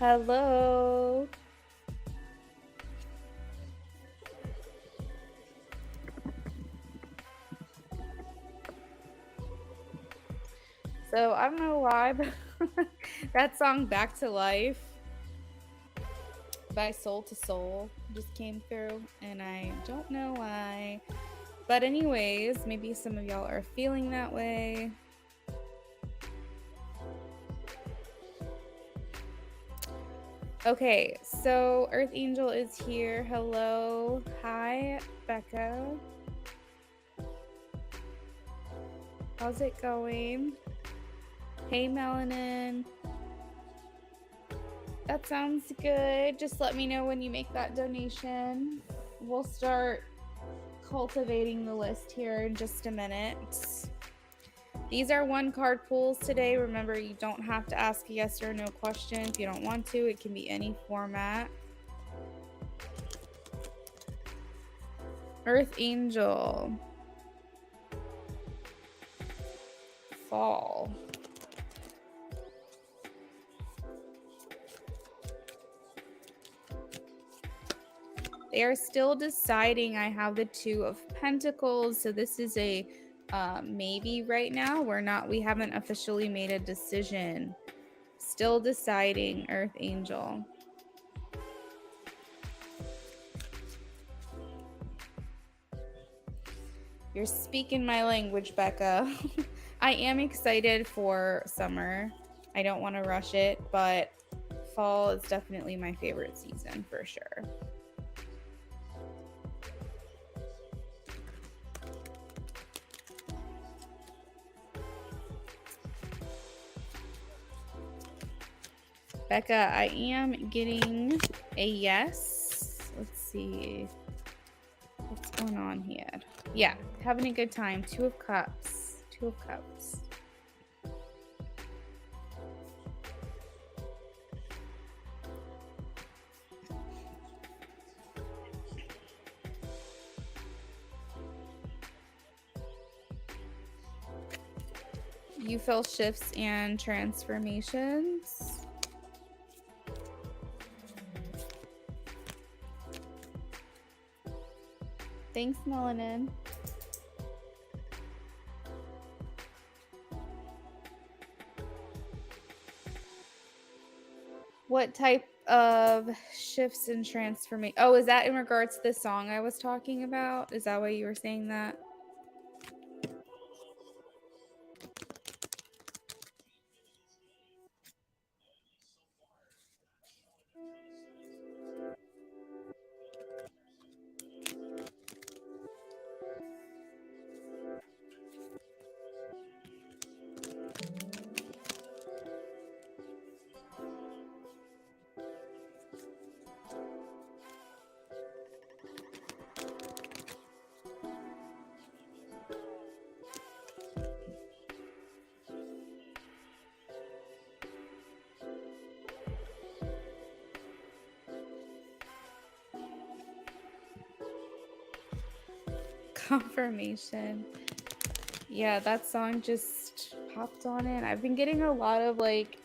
Hello. So I don't know why, but that song "Back to Life" by Soul to Soul just came through, and I don't know why. But anyways, maybe some of y'all are feeling that way. Okay, so Earth Angel is here. Hello. Hi, Becca. How's it going? Hey, Melanin. That sounds good. Just let me know when you make that donation. We'll start cultivating the list here in just a minute. These are 1-card pools today. Remember, you don't have to ask a yes or no question if you don't want to. It can be any format. Earth Angel. Fall. They are still deciding. I have the 2 of Pentacles, so this is a maybe right now. We haven't officially made a decision. Still deciding, Earth Angel. You're speaking my language, Becca. I am excited for summer. I don't want to rush it, but fall is definitely my favorite season for sure. Becca, I am getting a yes. Let's see. What's going on here? Yeah, having a good time. 2 of Cups. 2 of Cups. You feel shifts and transformations. Thanks, Melanin. What type of shifts and transformation? Oh, is that in regards to the song I was talking about? Is that why you were saying that? Confirmation. Yeah, that song just popped on in. I've been getting a lot of like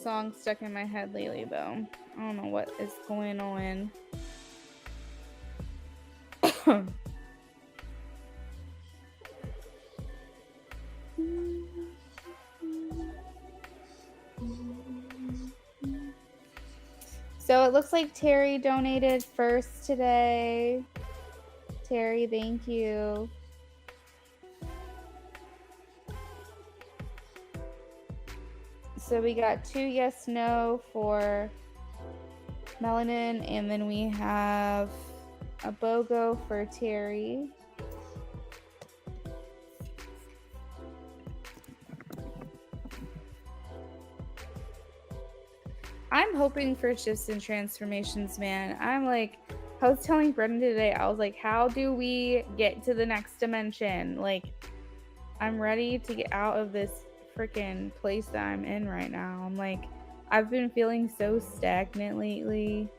songs stuck in my head lately though. I don't know what is going on. So it looks like Terry donated first today. Terry, thank you. So we got 2 yes, no for Melanin, and then we have a BOGO for Terry. I'm hoping for shifts and transformations, man. I was telling Brendan today, I was like, how do we get to the next dimension? Like, I'm ready to get out of this freaking place that I'm in right now. I'm like, I've been feeling so stagnant lately.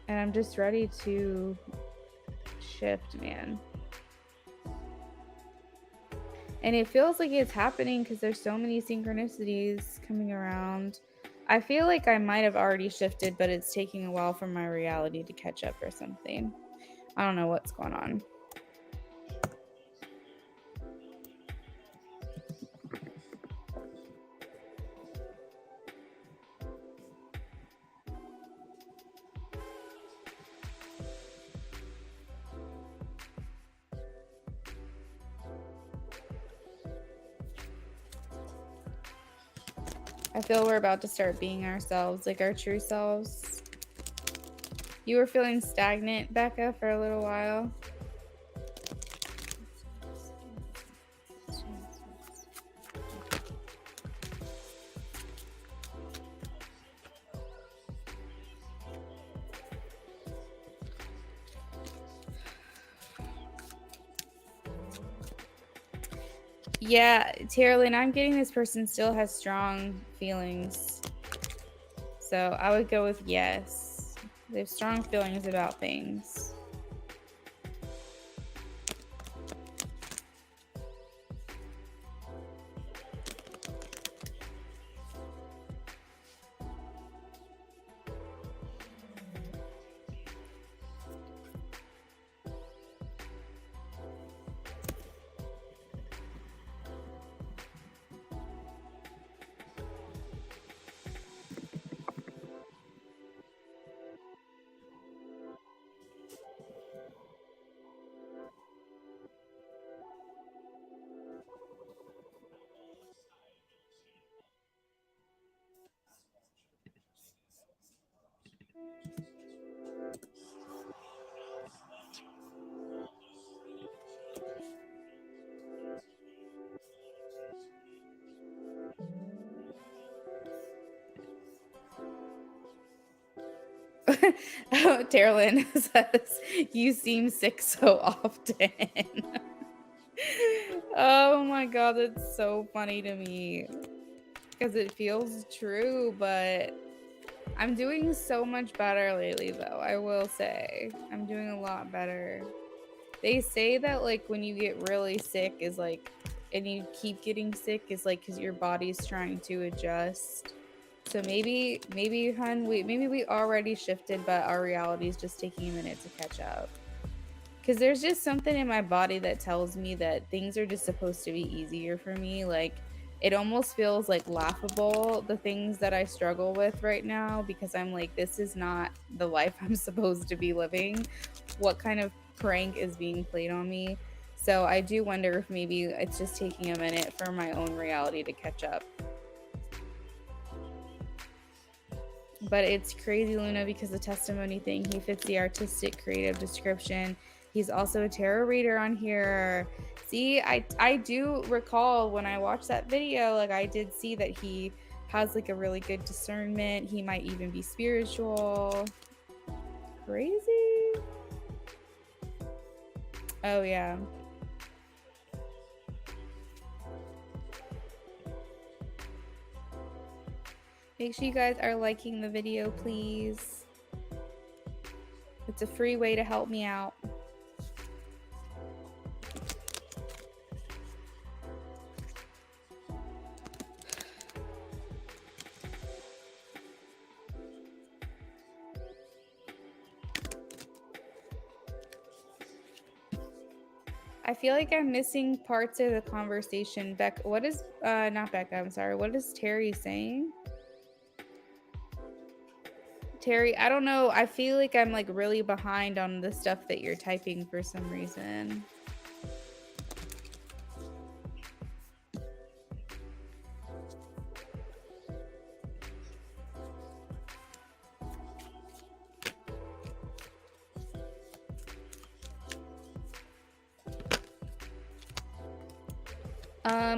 And I'm just ready to shift, man. And it feels like it's happening because there's so many synchronicities coming around. I feel like I might have already shifted, but it's taking a while for my reality to catch up or something. I don't know what's going on. I feel we're about to start being ourselves, like our true selves. You were feeling stagnant, Becca, for a little while. Yeah, Tara I'm getting this person still has strong feelings. So I would go with yes. They have strong feelings about things. Oh, Tara says, you seem sick so often. Oh my god, that's so funny to me. Because it feels true, but I'm doing so much better lately, though. I will say. I'm doing a lot better. They say that, like, when you get really sick is, like, and you keep getting sick is, like, because your body's trying to adjust. So maybe, hun, maybe we already shifted, but our reality is just taking a minute to catch up. Because there's just something in my body that tells me that things are just supposed to be easier for me. Like, it almost feels like laughable, the things that I struggle with right now, because I'm like, this is not the life I'm supposed to be living. What kind of prank is being played on me? So I do wonder if maybe it's just taking a minute for my own reality to catch up. But it's crazy, Luna, because the testimony thing, he fits the artistic creative description. He's also a tarot reader on here. See, I do recall when I watched that video, like I did see that he has like a really good discernment. He might even be spiritual. Crazy. Oh yeah. Make sure you guys are liking the video, please. It's a free way to help me out. I feel like I'm missing parts of the conversation. What is, not Becca, I'm sorry. What is Terry saying? Terry, I don't know. I feel like I'm like really behind on the stuff that you're typing for some reason.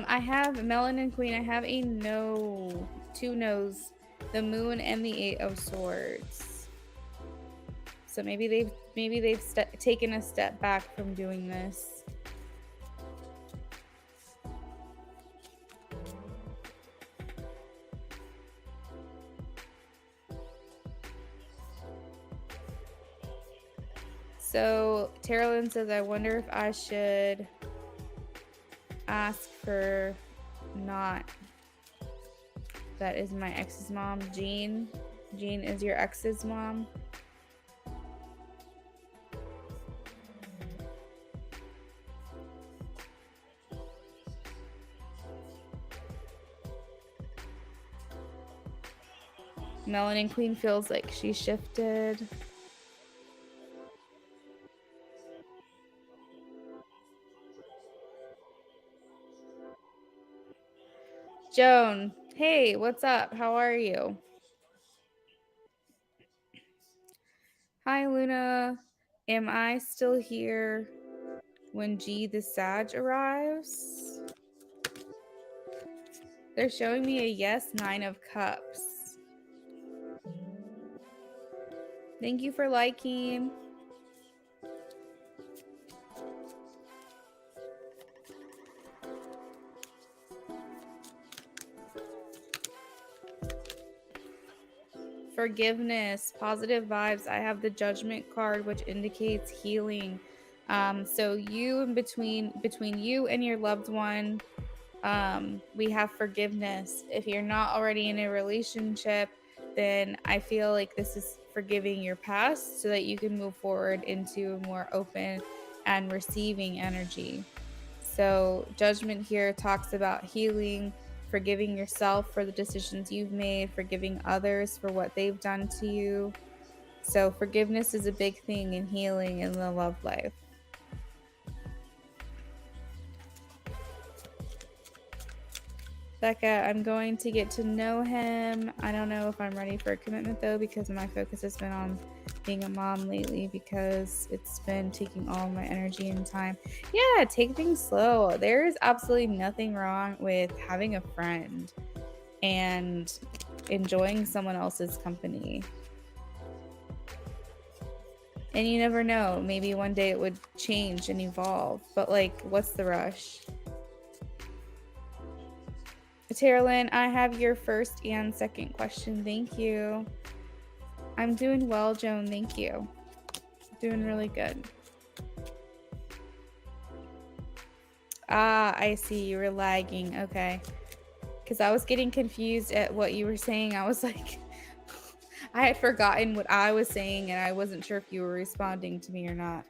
I have Melanin Queen. I have a no, 2 no's, the Moon and the 8 of Swords. So maybe they've taken a step back from doing this. So Tara says, I wonder if I should ask for not. That is my ex's mom, Jean. Jean is your ex's mom. Melanin Queen feels like she shifted. Joan, hey, what's up? How are you? Hi, Luna. Am I still here when G the Sag arrives? They're showing me a yes, 9 of cups. Thank you for liking. Forgiveness, positive vibes. I have the Judgment card, which indicates healing. So you in between you and your loved one, we have forgiveness. If you're not already in a relationship, then I feel like this is forgiving your past so that you can move forward into a more open and receiving energy. So Judgment here talks about healing, forgiving yourself for the decisions you've made, forgiving others for what they've done to you. So forgiveness is a big thing in healing in the love life. Becca, I'm going to get to know him. I don't know if I'm ready for a commitment though, because my focus has been on being a mom lately, because it's been taking all my energy and time. Yeah, take things slow. There is absolutely nothing wrong with having a friend and enjoying someone else's company. And you never know, maybe one day it would change and evolve, but like, what's the rush? Terralyn, I have your first and second question. Thank you. I'm doing well, Joan. Thank you. Doing really good. Ah, I see. You were lagging. Okay. Because I was getting confused at what you were saying. I was like, I had forgotten what I was saying, and I wasn't sure if you were responding to me or not.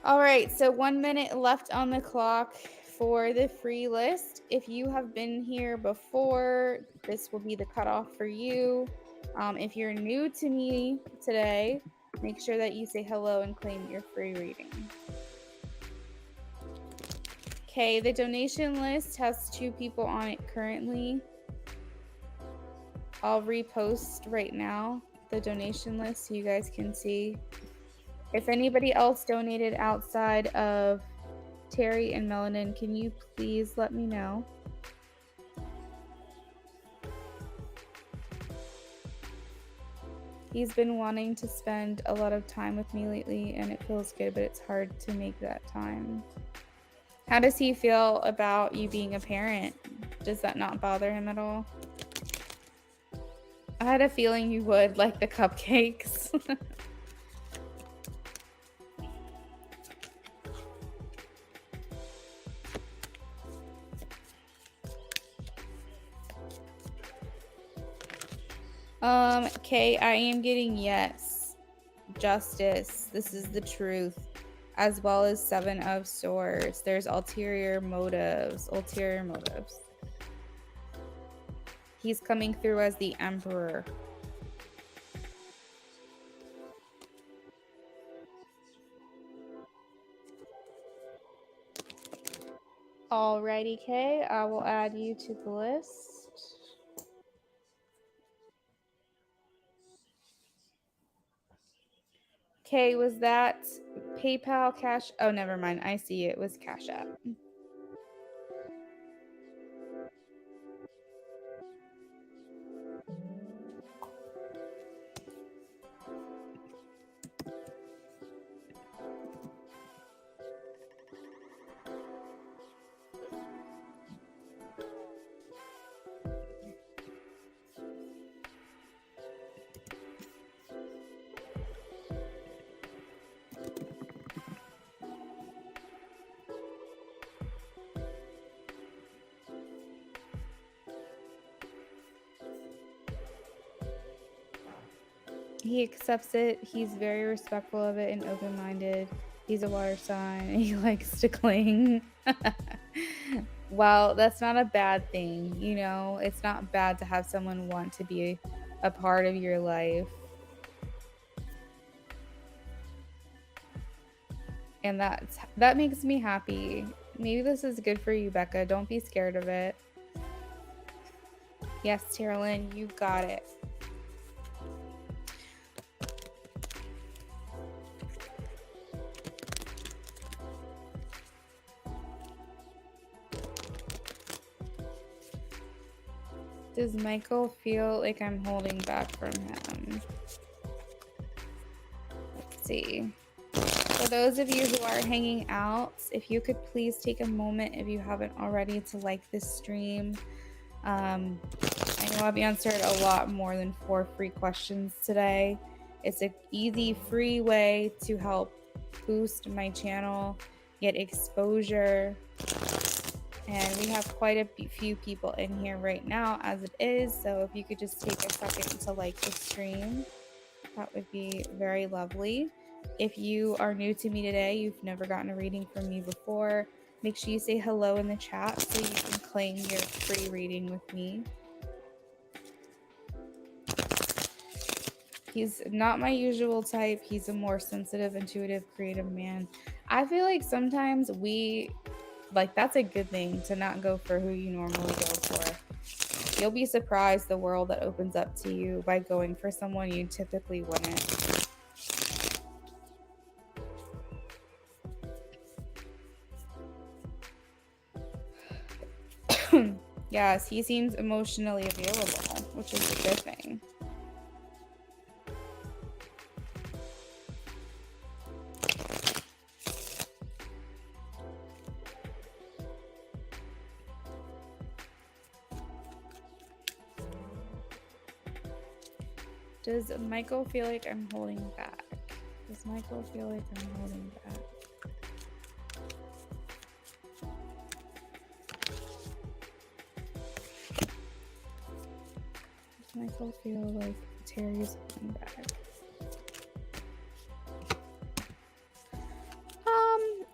All right, so 1 minute left on the clock for the free list. If you have been here before, this will be the cutoff for you. If you're new to me today, make sure that you say hello and claim your free reading. Okay, the donation list has 2 people on it currently. I'll repost right now the donation list so you guys can see. If anybody else donated outside of Terry and Melanin, can you please let me know? He's been wanting to spend a lot of time with me lately, and it feels good, but it's hard to make that time. How does he feel about you being a parent? Does that not bother him at all? I had a feeling you would, like the cupcakes. Okay, I am getting yes. Justice. This is the truth. As well as 7 of Swords. There's ulterior motives. Ulterior motives. He's coming through as the Emperor. Alrighty, Kay. I will add you to the list. Okay, was that PayPal, Cash? Oh, never mind. I see it was Cash App. He accepts it. He's very respectful of it and open-minded. He's a water sign and he likes to cling. Well, that's not a bad thing, you know? It's not bad to have someone want to be a part of your life. And that makes me happy. Maybe this is good for you, Becca. Don't be scared of it. Yes, Tara-Lynn, you got it. Does Michael feel like I'm holding back from him? Let's see. For those of you who are hanging out, if you could please take a moment, if you haven't already, to like this stream. I know I've answered a lot more than 4 free questions today. It's an easy, free way to help boost my channel, get exposure. And we have quite a few people in here right now as it is. So if you could just take a second to like the stream, that would be very lovely. If you are new to me today, you've never gotten a reading from me before, make sure you say hello in the chat so you can claim your free reading with me. He's not my usual type. He's a more sensitive, intuitive, creative man. I feel like sometimes that's a good thing to not go for who you normally go for. You'll be surprised the world that opens up to you by going for someone you typically wouldn't. Yes, he seems emotionally available, which is a good thing. Does Michael feel like I'm holding back? Does Michael feel like I'm holding back? Does Michael feel like Terry's holding back?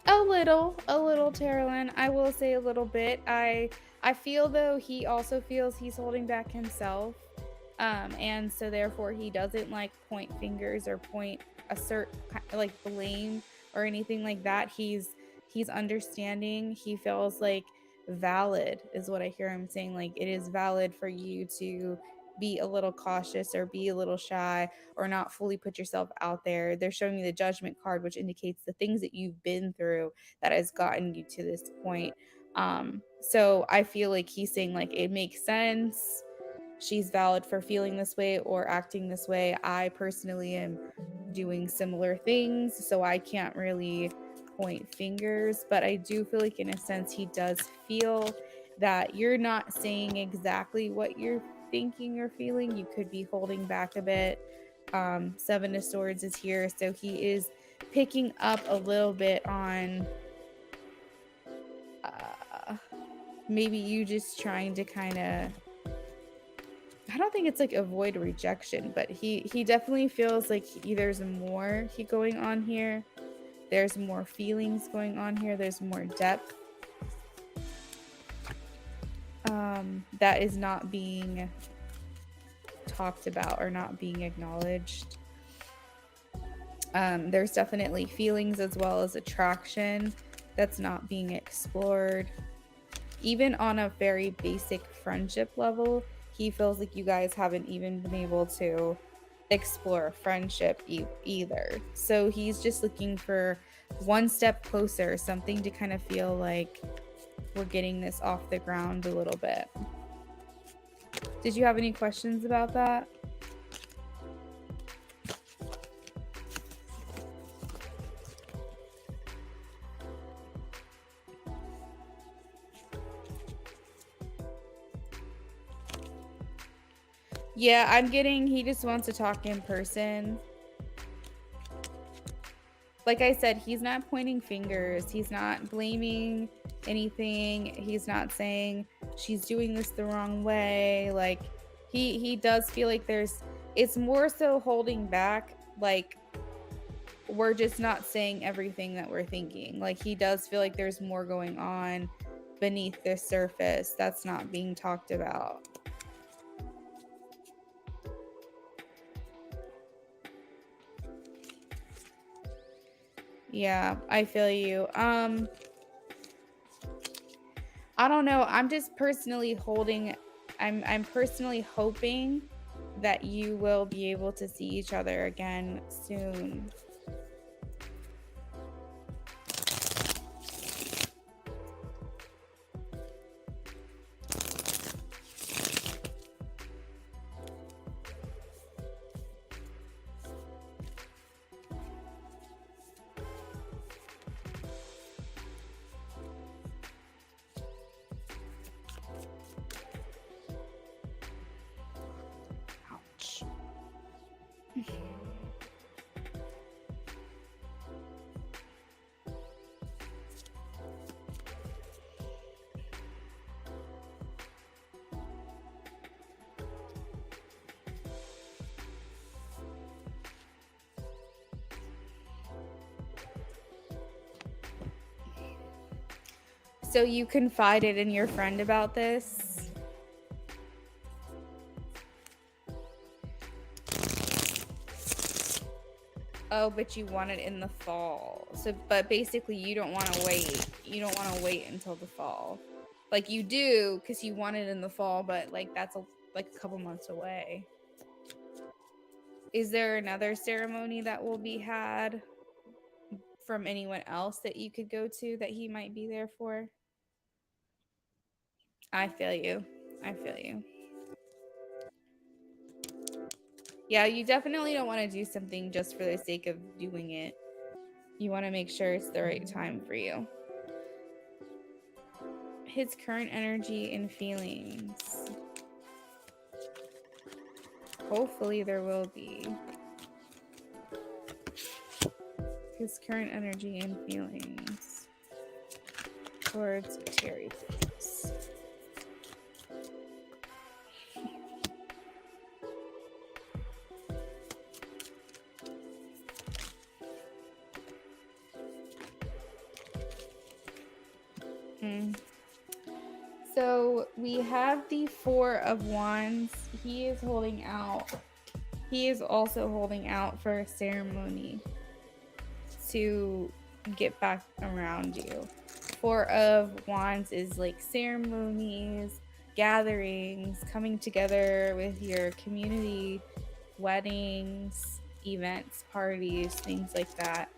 A little, Tara-Lynn. I will say a little bit. I feel though he also feels he's holding back himself. And so therefore he doesn't like point fingers or assert like blame or anything like that. He's understanding. He feels like valid is what I hear him saying. Like it is valid for you to be a little cautious or be a little shy or not fully put yourself out there. They're showing me the judgment card, which indicates the things that you've been through that has gotten you to this point. So I feel like he's saying like it makes sense. She's valid for feeling this way or acting this way. I personally am doing similar things, so I can't really point fingers, but I do feel like in a sense he does feel that you're not saying exactly what you're thinking or feeling. You could be holding back a bit. 7 of Swords is here, so he is picking up a little bit on maybe you just trying to kind of, I don't think it's like avoid rejection, but he definitely feels like there's more going on here. There's more feelings going on here. There's more depth that is not being talked about or not being acknowledged. There's definitely feelings as well as attraction that's not being explored. Even on a very basic friendship level, he feels like you guys haven't even been able to explore a friendship either. So he's just looking for one step closer, something to kind of feel like we're getting this off the ground a little bit. Did you have any questions about that? Yeah, I'm getting he just wants to talk in person. Like I said, he's not pointing fingers. He's not blaming anything. He's not saying she's doing this the wrong way. Like he does feel like there's It's more so holding back, like we're just not saying everything that we're thinking. Like he does feel like there's more going on beneath the surface that's not being talked about. Yeah, I feel you. I don't know. I'm just personally holding, I'm personally hoping that you will be able to see each other again soon. Ouch. So you confided in your friend about this? Oh, but you want it in the fall. So, but basically you don't want to wait. You don't want to wait until the fall. Like you do because you want it in the fall, but like that's like a couple months away. Is there another ceremony that will be had from anyone else that you could go to that he might be there for? I feel you. I feel you. Yeah, you definitely don't want to do something just for the sake of doing it. You want to make sure it's the right time for you. His current energy and feelings. Hopefully there will be. His current energy and feelings towards Terry, please. So we have the Four of Wands. He is holding out. He is also holding out for a ceremony to get back around you. Four of Wands is like ceremonies, gatherings, coming together with your community, weddings, events, parties, things like that.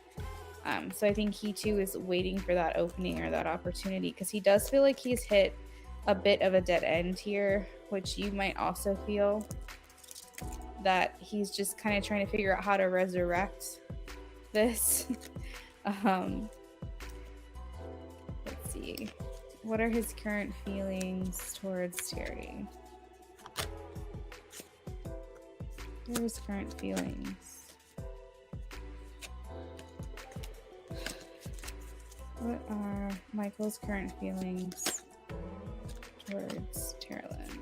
So I think he too is waiting for that opening or that opportunity because he does feel like he's hit a bit of a dead end here, which you might also feel, that he's just kind of trying to figure out how to resurrect this. Let's see. What are his current feelings towards Terry? What are his current feelings? What are Michael's current feelings towards Terralyn?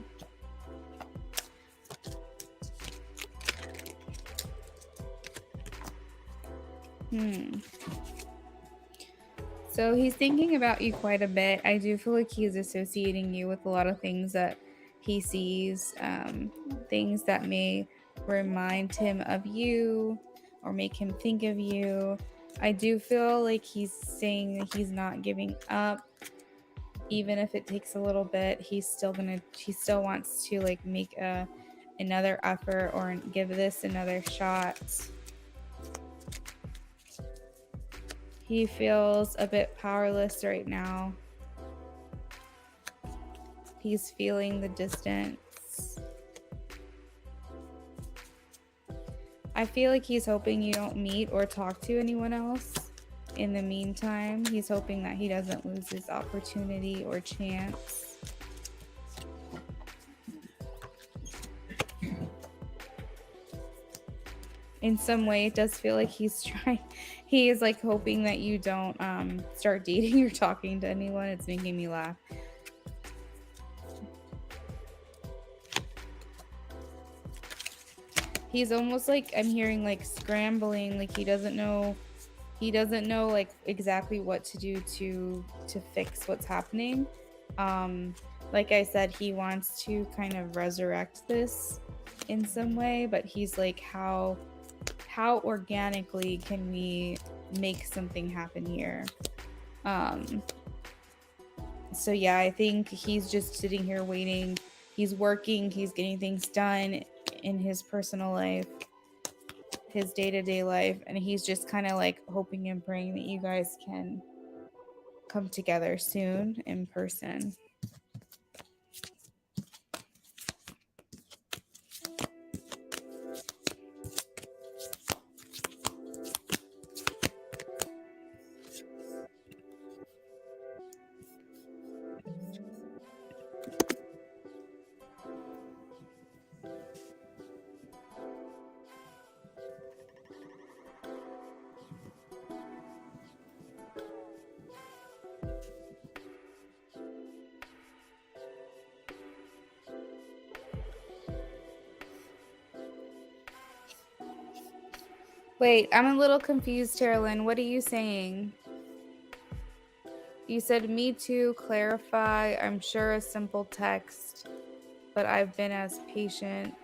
So he's thinking about you quite a bit. I do feel like he's associating you with a lot of things that he sees, things that may remind him of you or make him think of you. I do feel like he's saying that he's not giving up. Even if it takes a little bit, he still wants to like make another effort or give this another shot. He feels a bit powerless right now. He's feeling the distance. I feel like he's hoping you don't meet or talk to anyone else. In the meantime, he's hoping that he doesn't lose his opportunity or chance. In some way, it does feel like he is like hoping that you don't start dating or talking to anyone. It's making me laugh. He's almost like, I'm hearing like scrambling, like he doesn't know like exactly what to do to fix what's happening. Like I said, he wants to kind of resurrect this in some way, but he's like, how organically can we make something happen here? So yeah, I think he's just sitting here waiting. He's working, he's getting things done in his personal life, his day-to-day life, and he's just kind of like hoping and praying that you guys can come together soon in person. Wait, I'm a little confused, Carolyn. What are you saying? You said, me too, clarify. I'm sure a simple text, but I've been as patient.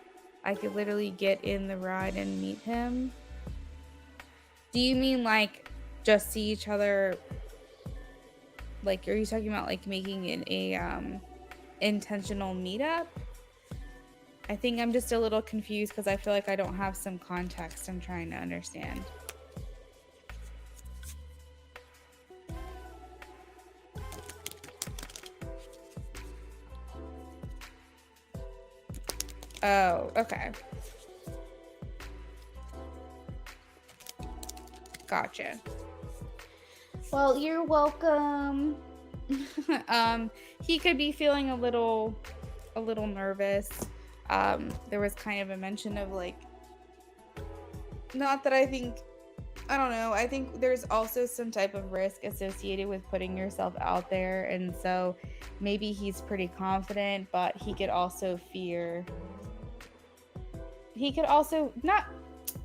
I could literally get in the ride and meet him. Do you mean like just see each other? Like, are you talking about like making it a intentional meetup? I think I'm just a little confused because I feel like I don't have some context I'm trying to understand. Oh, okay. Gotcha. Well, you're welcome. He could be feeling a little nervous. There was kind of a mention of like, not that I don't know. I think there's also some type of risk associated with putting yourself out there. And so maybe he's pretty confident, but he could also fear. He could also not,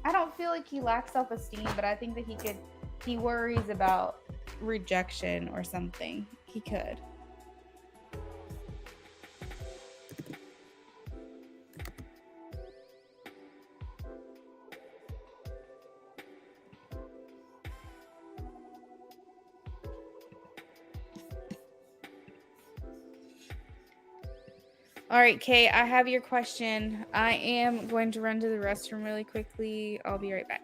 I don't feel like he lacks self-esteem, but I think that he worries about rejection or something. He could. All right, Kay, I have your question. I am going to run to the restroom really quickly. I'll be right back.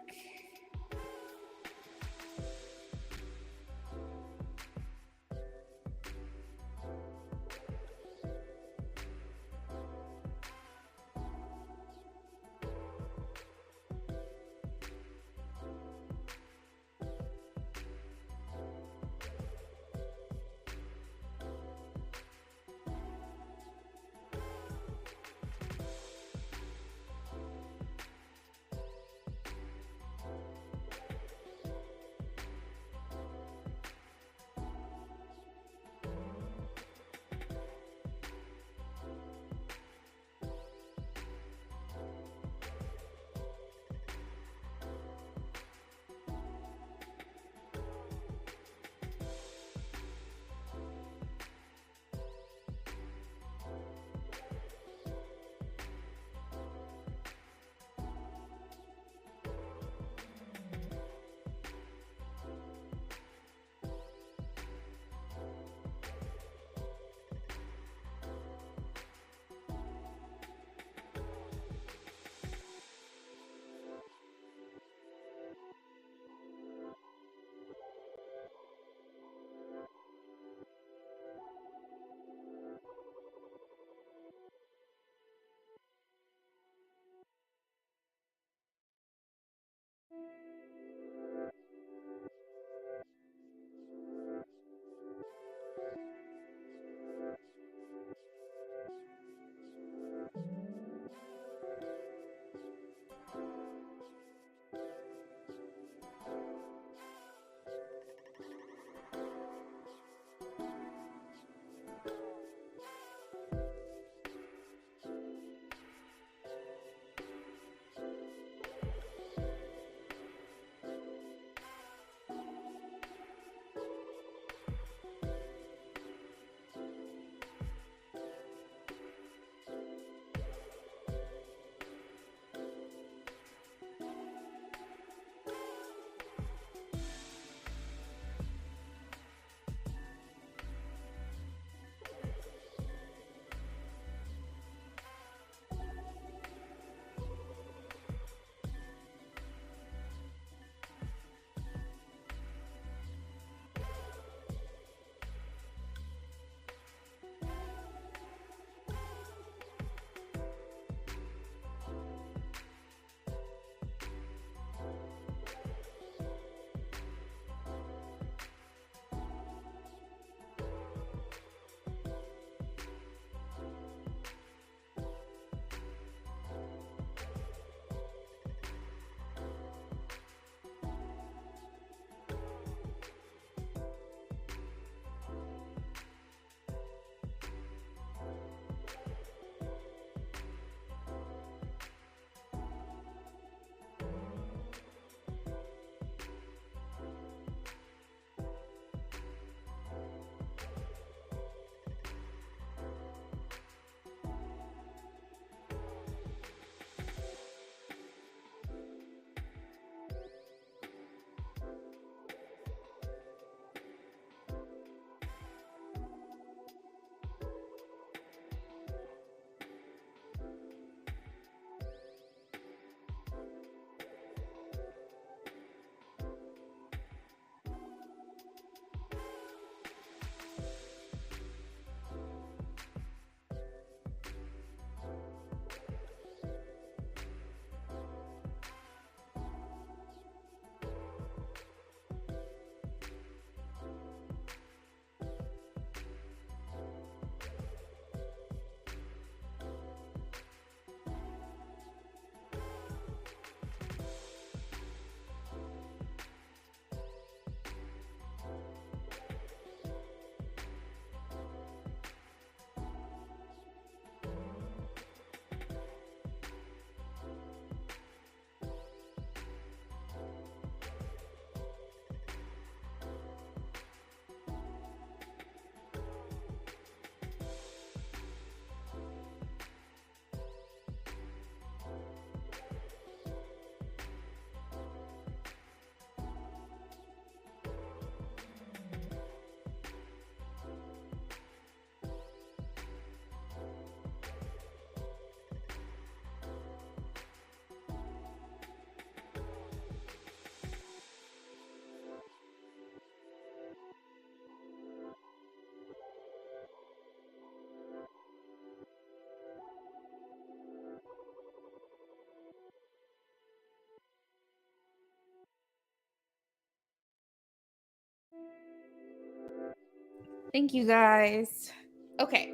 Thank you guys. Okay.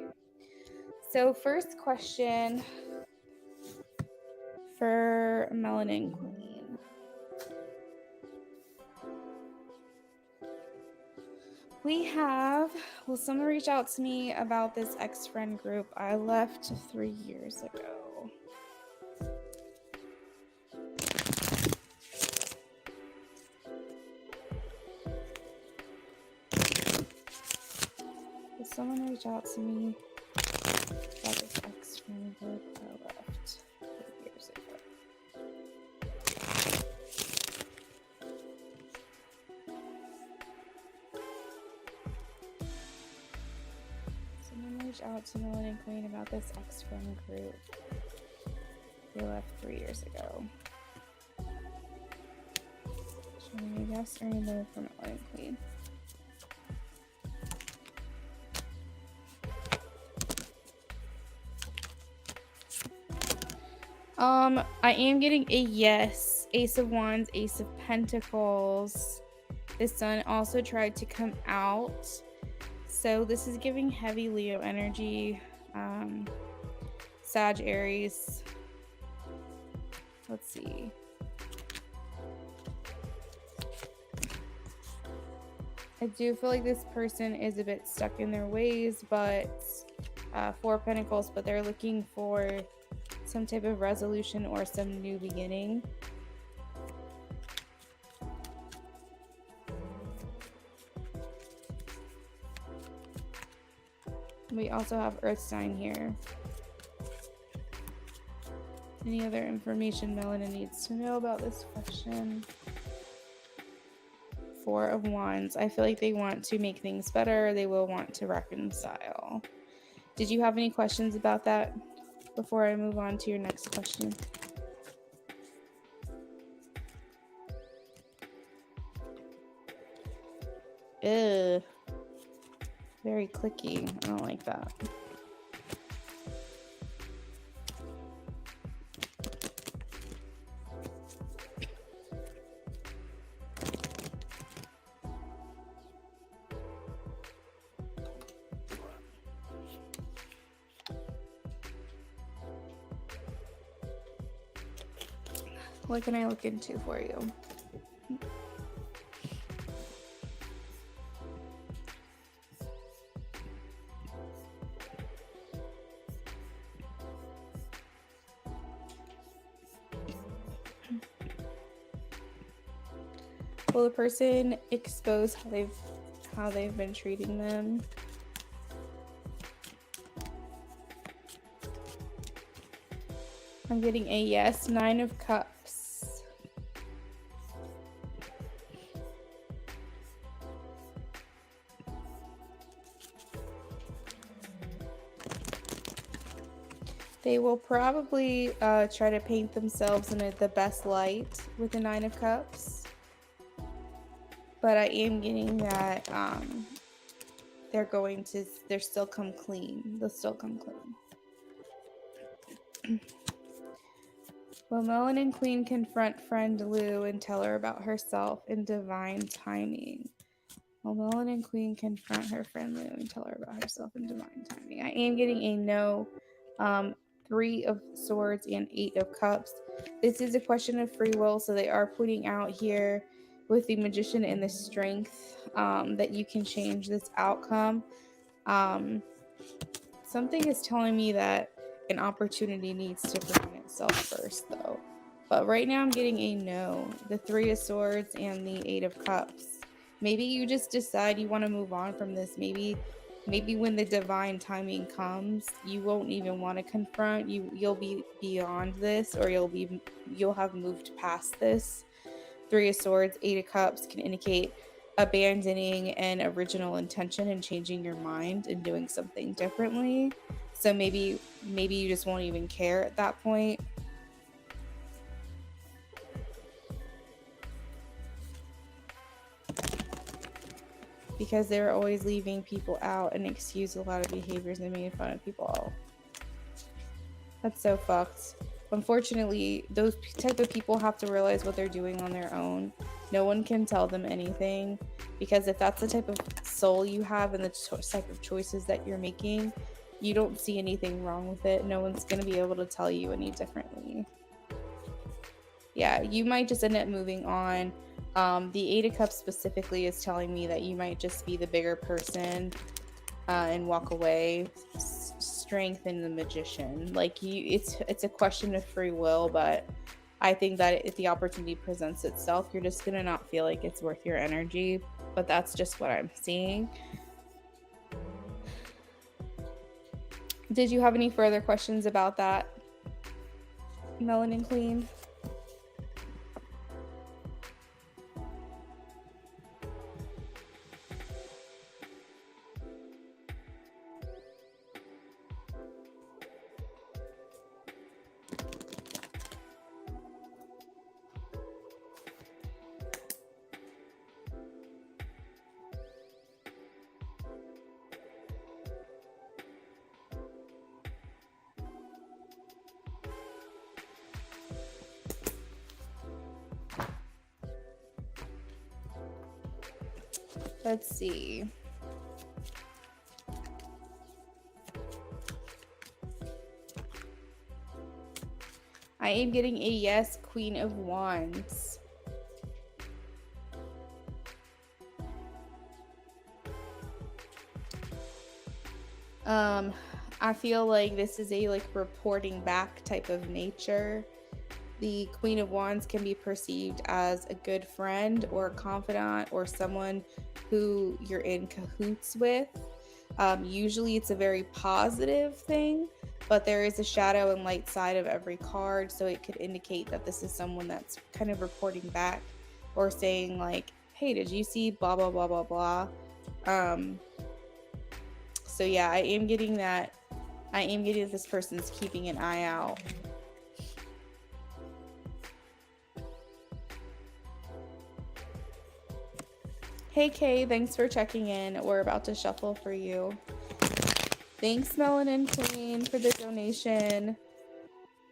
So first question for Melanin Queen. We have, well, someone reached out to me about this ex-friend group I left 3 years ago. Someone reached out to me about this ex-friend group I left 3 years ago. Someone reached out to Melanin Queen about this ex-friend group they left 3 years ago. Should I guess or no for Melanin Queen? I am getting a yes. Ace of Wands, Ace of Pentacles. The Sun also tried to come out. So this is giving heavy Leo energy. Sag, Aries. Let's see. I do feel like this person is a bit stuck in their ways, but Four of Pentacles, but they're looking for some type of resolution or some new beginning. We also have Earth sign here. Any other information Melanin needs to know about this question? Four of Wands. I feel like they want to make things better. They will want to reconcile. Did you have any questions about that before I move on to your next question? Ugh. Very clicky. I don't like that. What can I look into for you? Will the person expose how they've been treating them? I'm getting a yes. Nine of Cups. They will probably try to paint themselves in the best light with the Nine of Cups. But I am getting that they'll still come clean. They'll still come clean. Will Melanin Queen confront friend Lou and tell her about herself in divine timing? Will Melanin Queen confront her friend Lou and tell her about herself in divine timing? I am getting a no. Three of Swords and Eight of Cups. This is a question of free will, so they are putting out here with the Magician and the Strength that you can change this outcome. Something is telling me that an opportunity needs to present itself first, though. But right now I'm getting a no. The Three of Swords and the Eight of Cups. Maybe you just decide you want to move on from this. Maybe when the divine timing comes, you won't even want to confront. You'll be beyond this, or you'll have moved past this. Three of Swords, Eight of Cups can indicate abandoning an original intention and changing your mind and doing something differently. So maybe you just won't even care at that point. Because they were always leaving people out and excused a lot of behaviors and made fun of people all. That's so fucked. unfortunately, those type of people have to realize what they're doing on their own. No one can tell them anything, because if that's the type of soul you have and the type of choices that you're making, you don't see anything wrong with it. No one's going to be able to tell you any differently. Yeah, you might just end up moving on. The Eight of Cups specifically is telling me that you might just be the bigger person and walk away. Strength in the Magician. Like, it's a question of free will, but I think that if the opportunity presents itself, you're just gonna not feel like it's worth your energy. But that's just what I'm seeing. Did you have any further questions about that, Melanin Queen? Let's see. I am getting a yes, Queen of Wands. I feel like this is a reporting back type of nature. The Queen of Wands can be perceived as a good friend or a confidant or someone who you're in cahoots with. Usually it's a very positive thing, but there is a shadow and light side of every card, so it could indicate that this is someone that's kind of reporting back or saying like, hey, did you see blah blah blah blah blah. So yeah, I am getting that this person's keeping an eye out. Hey Kay, thanks for checking in. We're about to shuffle for you. Thanks Melanin Queen for the donation.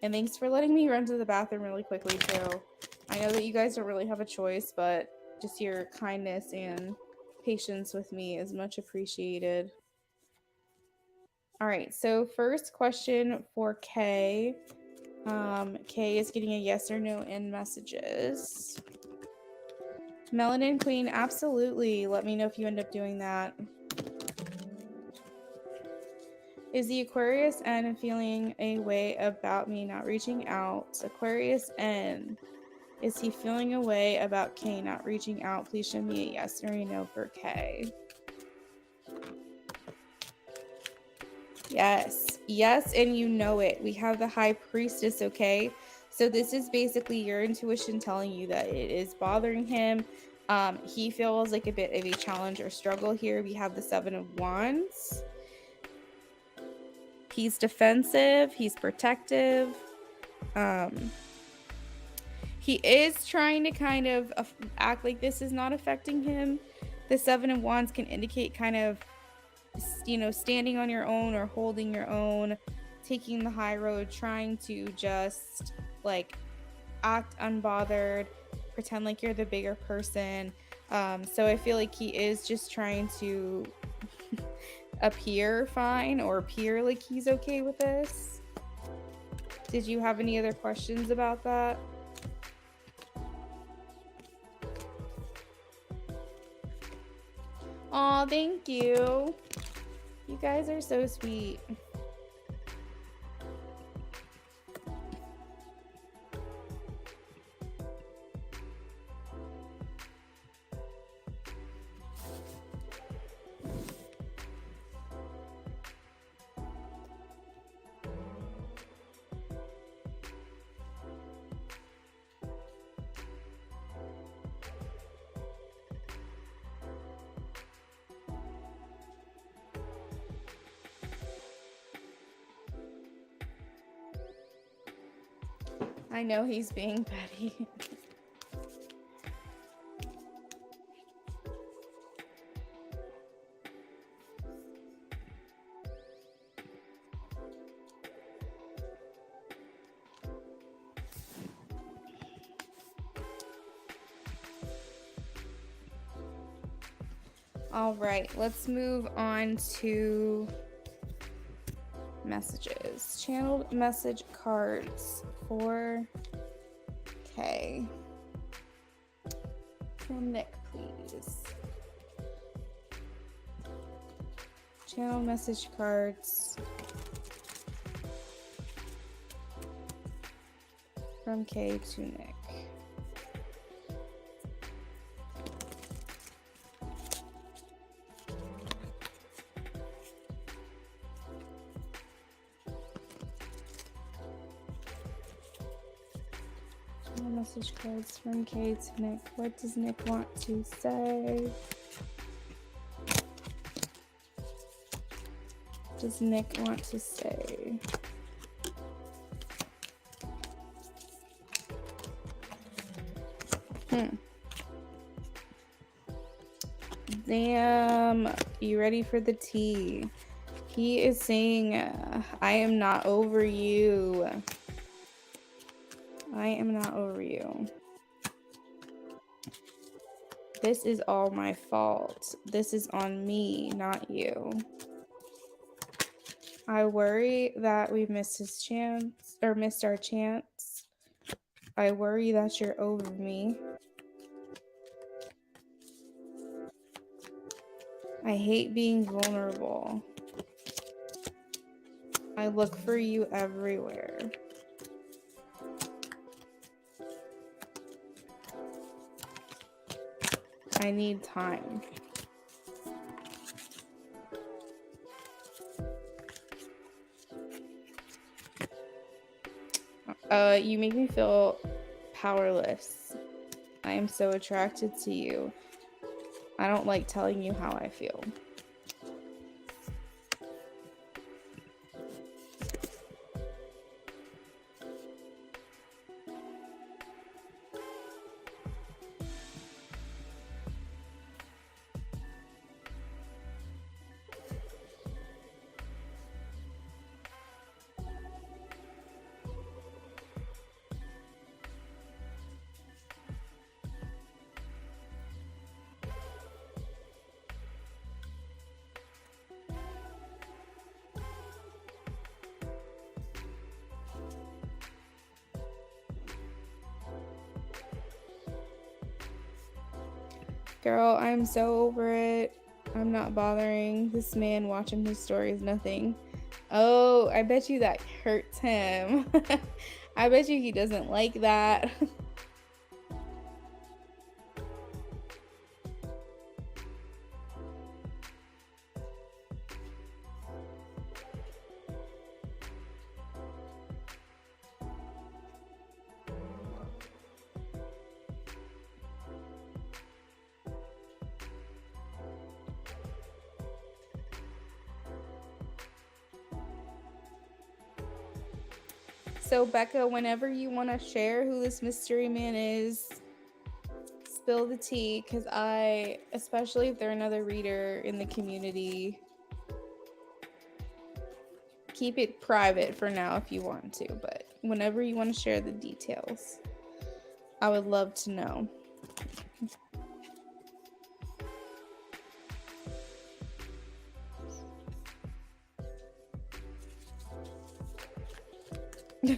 And thanks for letting me run to the bathroom really quickly too. I know that you guys don't really have a choice, but just your kindness and patience with me is much appreciated. All right, so first question for Kay. Kay is getting a yes or no in messages. Melanin Queen, absolutely. Let me know if you end up doing that. Is the Aquarius N feeling a way about me not reaching out? Aquarius N. Is he feeling a way about K not reaching out? Please show me a yes or a no for K. Yes. Yes, and you know it. We have the High Priestess, okay? So this is basically your intuition telling you that it is bothering him. He feels like a bit of a challenge or struggle here. We have the Seven of Wands. He's defensive. He's protective. He is trying to kind of act like this is not affecting him. The Seven of Wands can indicate kind of, you know, standing on your own or holding your own, taking the high road, trying to just like act unbothered, pretend like you're the bigger person. So I feel like he is just trying to appear fine or appear like he's okay with this. Did you have any other questions about that? Aw, thank you. You guys are so sweet. I know he's being petty. All right, let's move on to messages. Channeled message cards 4K. From Nick, please. Channel message cards from K to Nick. Channel message cards from K to Nick. What does Nick want to say? Does Nick want to say? Damn, you ready for the tea? He is saying, I am not over you. I am not over you. This is all my fault. This is on me, not you. I worry that we've missed his chance, or missed our chance. I worry that you're over me. I hate being vulnerable. I look for you everywhere. I need time. You make me feel powerless. I am so attracted to you. I don't like telling you how I feel. Girl, I'm so over it. I'm not bothering. This man watching his stories, nothing. Oh, I bet you that hurts him. I bet you he doesn't like that. So Becca, whenever you want to share who this mystery man is, spill the tea, because especially if they're another reader in the community, keep it private for now if you want to, but whenever you want to share the details, I would love to know.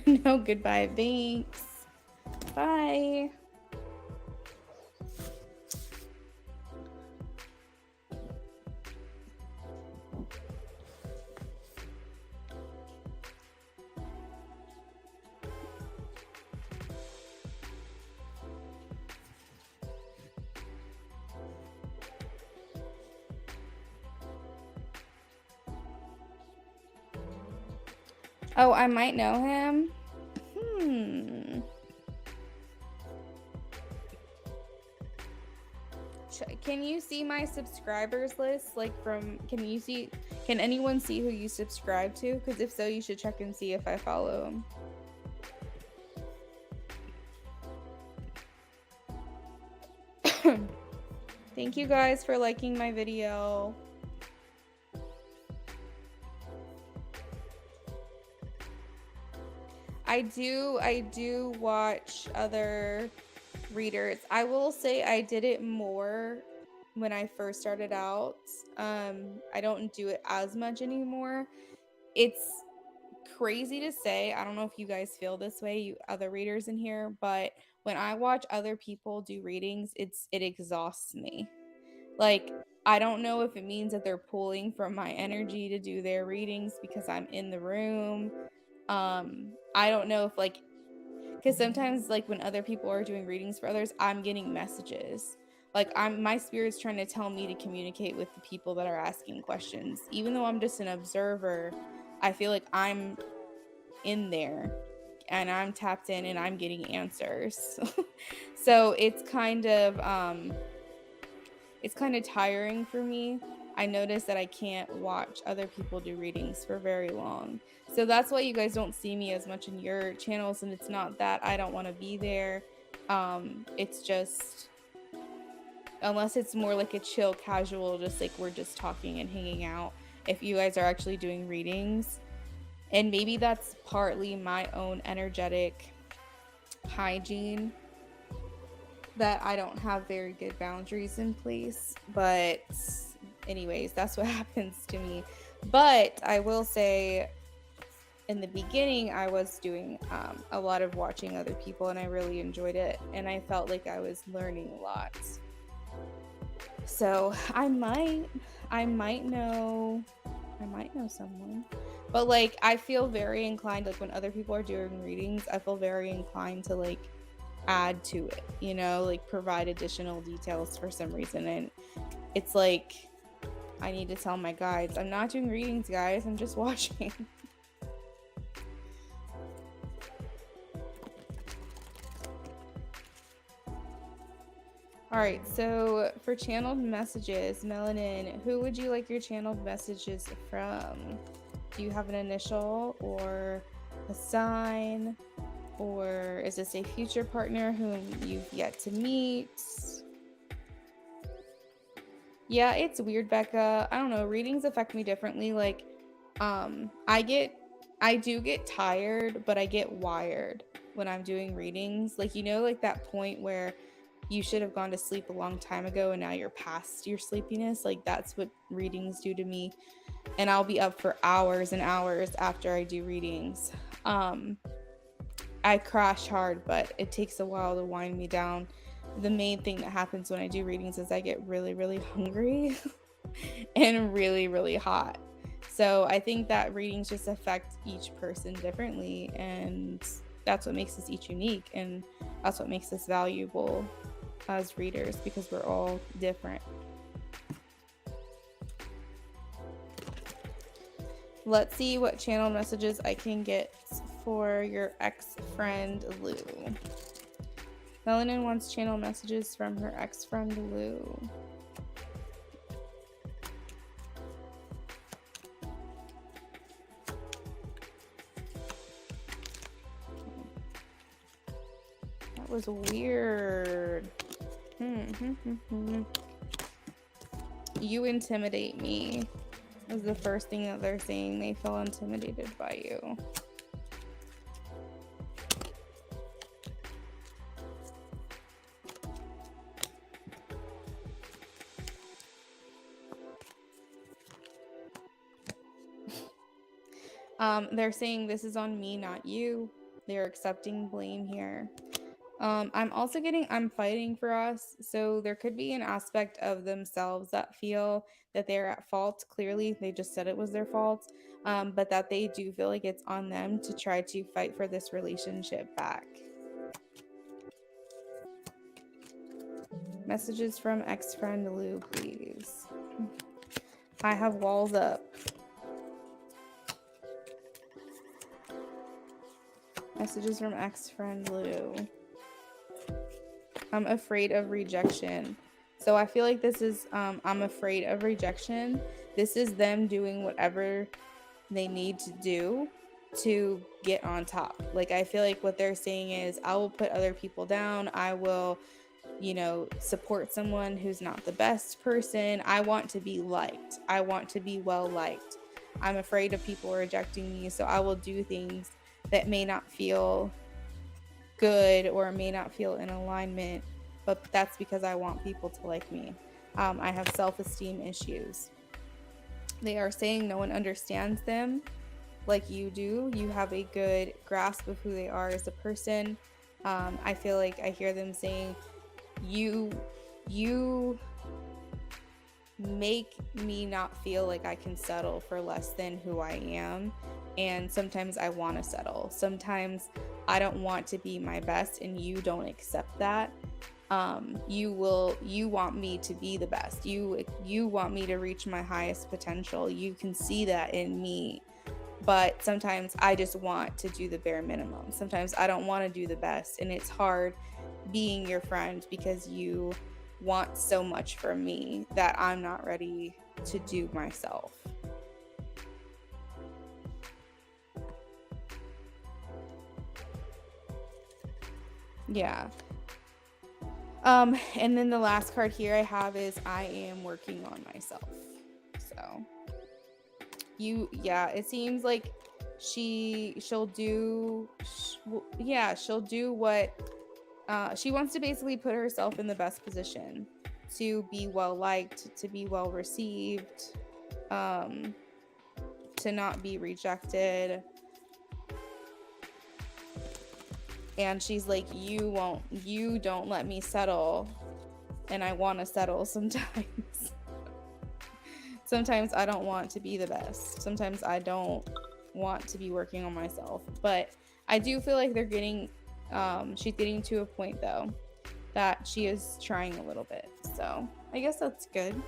No, goodbye. Thanks. Bye. Oh, I might know him. Can you see my subscribers list? Like can anyone see who you subscribe to? Because if so, you should check and see if I follow him. Thank you guys for liking my video. I do watch other readers. I will say I did it more when I first started out. I don't do it as much anymore. It's crazy to say. I don't know if you guys feel this way, you other readers in here, but when I watch other people do readings, it exhausts me. Like, I don't know if it means that they're pulling from my energy to do their readings because I'm in the room. I don't know if, like, because sometimes, like, when other people are doing readings for others, I'm getting messages. Like, my spirit's trying to tell me to communicate with the people that are asking questions. Even though I'm just an observer, I feel like I'm in there and I'm tapped in and I'm getting answers. So it's kind of tiring for me. I notice that I can't watch other people do readings for very long. So that's why you guys don't see me as much in your channels, and it's not that I don't want to be there. It's just, unless it's more like a chill, casual, just like we're just talking and hanging out. If you guys are actually doing readings, and maybe that's partly my own energetic hygiene, that I don't have very good boundaries in place. But anyways, that's what happens to me. But I will say, in the beginning, I was doing a lot of watching other people, and I really enjoyed it, and I felt like I was learning a lot. So I might know someone. But like, I feel very inclined, like when other people are doing readings, I feel very inclined to like add to it, you know, like provide additional details for some reason. And it's like, I need to tell my guides, I'm not doing readings, guys, I'm just watching. All right, so for channeled messages, Melanin, who would you like your channeled messages from? Do you have an initial or a sign? Or is this a future partner whom you've yet to meet? Yeah, it's weird, Becca. I don't know. Readings affect me differently. Like, I do get tired, but I get wired when I'm doing readings. Like, you know, like that point where you should have gone to sleep a long time ago and now you're past your sleepiness. Like, that's what readings do to me. And I'll be up for hours and hours after I do readings. I crash hard, but it takes a while to wind me down. The main thing that happens when I do readings is I get really, really hungry and really, really hot. So I think that readings just affect each person differently, and that's what makes us each unique, and that's what makes us valuable as readers, because we're all different. Let's see what channel messages I can get for your ex-friend Lou. Melanin wants channel messages from her ex-friend Lou. That was weird. You intimidate me. Is the first thing that they're saying. They feel intimidated by you. They're saying this is on me, not you. They're accepting blame here. I'm also getting, I'm fighting for us. So there could be an aspect of themselves that feel that they're at fault. Clearly, they just said it was their fault. But that they do feel like it's on them to try to fight for this relationship back. Messages from ex-friend Lou, please. I have walls up. Messages from ex-friend Lou. I'm afraid of rejection. So I feel like this is, I'm afraid of rejection. This is them doing whatever they need to do to get on top. Like, I feel like what they're saying is, I will put other people down. I will, you know, support someone who's not the best person. I want to be liked. I want to be well liked. I'm afraid of people rejecting me. So I will do things that may not feel good or may not feel in alignment, but that's because I want people to like me. I have self-esteem issues. They are saying no one understands them like you do. You have a good grasp of who they are as a person. I feel like I hear them saying, you make me not feel like I can settle for less than who I am. And sometimes I want to settle. Sometimes I don't want to be my best and you don't accept that. You want me to be the best. You want me to reach my highest potential. You can see that in me. But sometimes I just want to do the bare minimum. Sometimes I don't want to do the best. And it's hard being your friend because you want so much from me that I'm not ready to do myself. Yeah. And then the last card here I have is I am working on myself. So it seems like she'll do what she wants to basically put herself in the best position to be well liked, to be well received, to not be rejected. And she's like, you don't let me settle, and I want to settle sometimes. Sometimes I don't want to be the best. Sometimes I don't want to be working on myself. But I do feel like they're getting, she's getting to a point though that she is trying a little bit. So I guess that's good.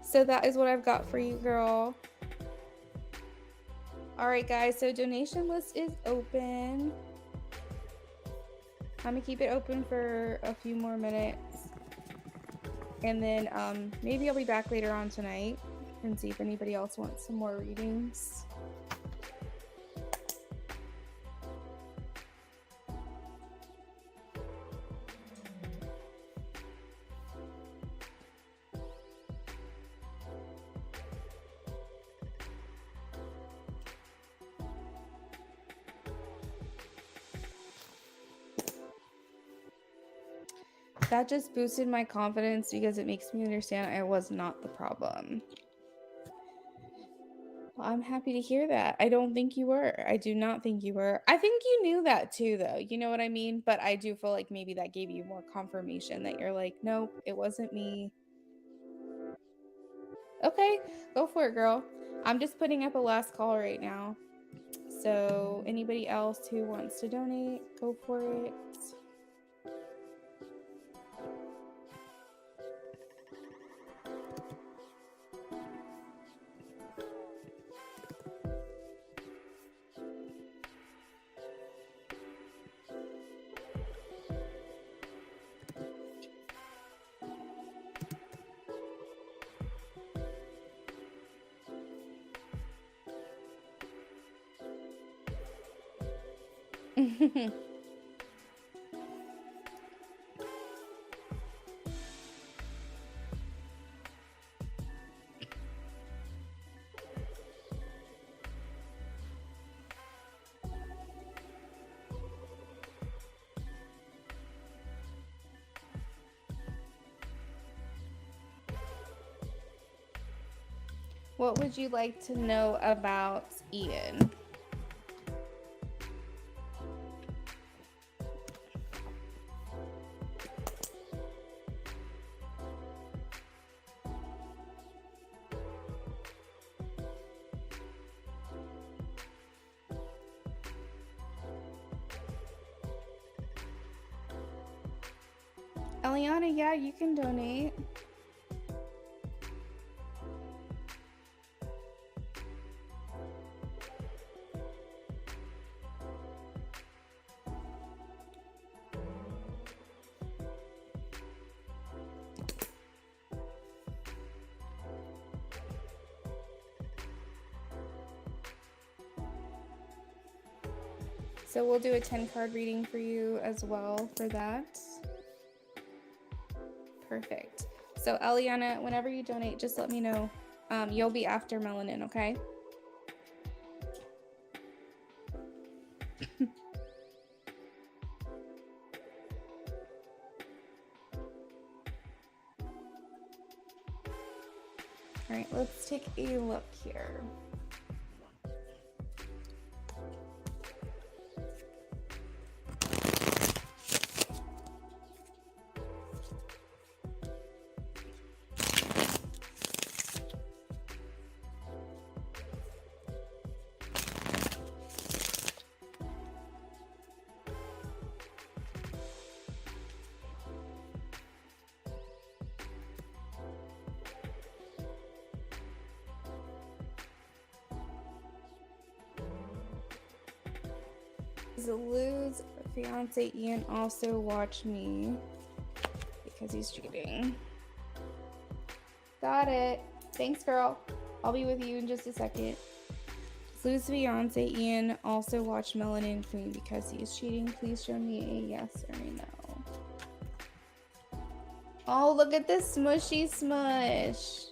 So that is what I've got for you, girl. All right, guys, so donation list is open. I'm gonna keep it open for a few more minutes, and then maybe I'll be back later on tonight and see if anybody else wants some more readings. That just boosted my confidence because it makes me understand I was not the problem. Well, I'm happy to hear that. I don't think you were. I do not think you were. I think you knew that too, though. You know what I mean? But I do feel like maybe that gave you more confirmation that you're like, nope, it wasn't me. Okay, go for it, girl. I'm just putting up a last call right now. So anybody else who wants to donate, go for it. What would you like to know about Ian? Eliana, yeah, you can donate. So we'll do a 10-card reading for you as well for that. Perfect. So Eliana, whenever you donate, just let me know. You'll be after Melanin, okay? All right, let's take a look here. Lou's fiance Ian also watched me because he's cheating. Got it. Thanks, girl. I'll be with you in just a second. Lou's fiance Ian also watched Melanin Queen because he is cheating. Please show me a yes or a no. Oh, look at this smushy smush.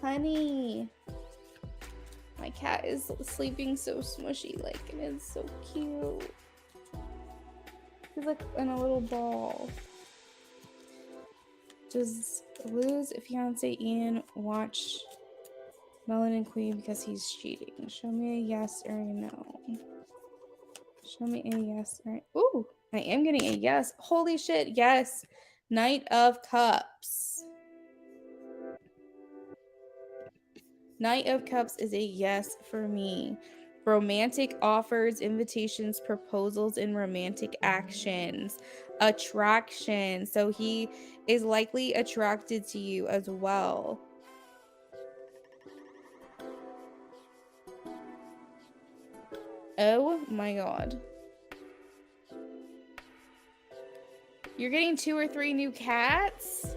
Honey. My cat is sleeping so smushy, like, and it's so cute. He's like in a little ball. Does Lou's fiance Ian watch Melanin Queen because he's cheating? Show me a yes or a no. Show me a yes or a... Ooh, I am getting a yes. Holy shit, yes. Knight of Cups. Knight of Cups is a yes for me. Romantic offers, invitations, proposals, and romantic actions. Attraction. So he is likely attracted to you as well. Oh my god. You're getting 2 or 3 new cats?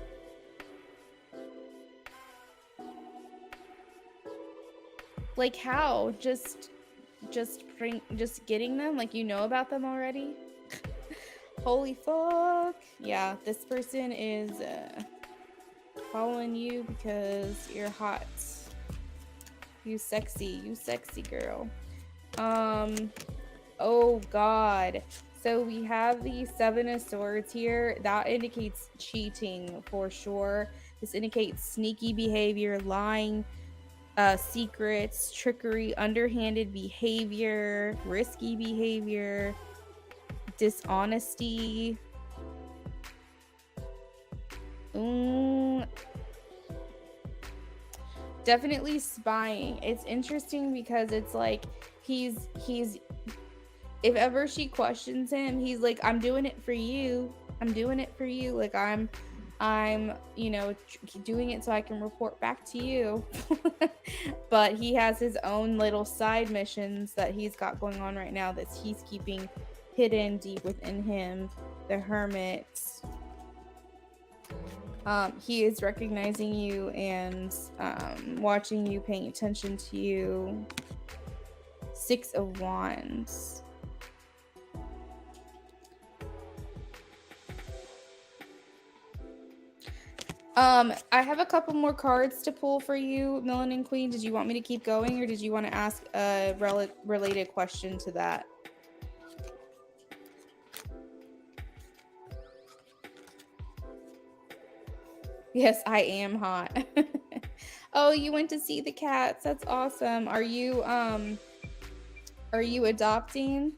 Like how? Just getting them? Like you know about them already? Holy fuck. Yeah, this person is following you because you're hot. You sexy girl. Oh god. So we have the 7 of Swords here. That indicates cheating for sure. This indicates sneaky behavior, lying, secrets, trickery, underhanded behavior, risky behavior, dishonesty. Definitely spying. It's interesting because it's like he's if ever she questions him, he's like, I'm doing it for you. I'm doing it for you. Like I'm you know, doing it so I can report back to you. But he has his own little side missions that he's got going on right now that he's keeping hidden deep within him. The Hermit. He is recognizing you and watching you, paying attention to you. 6 of Wands. I have a couple more cards to pull for you, Melanin Queen. Did you want me to keep going, or did you want to ask a related question to that? Yes, I am hot. Oh, you went to see the cats. That's awesome. Are you adopting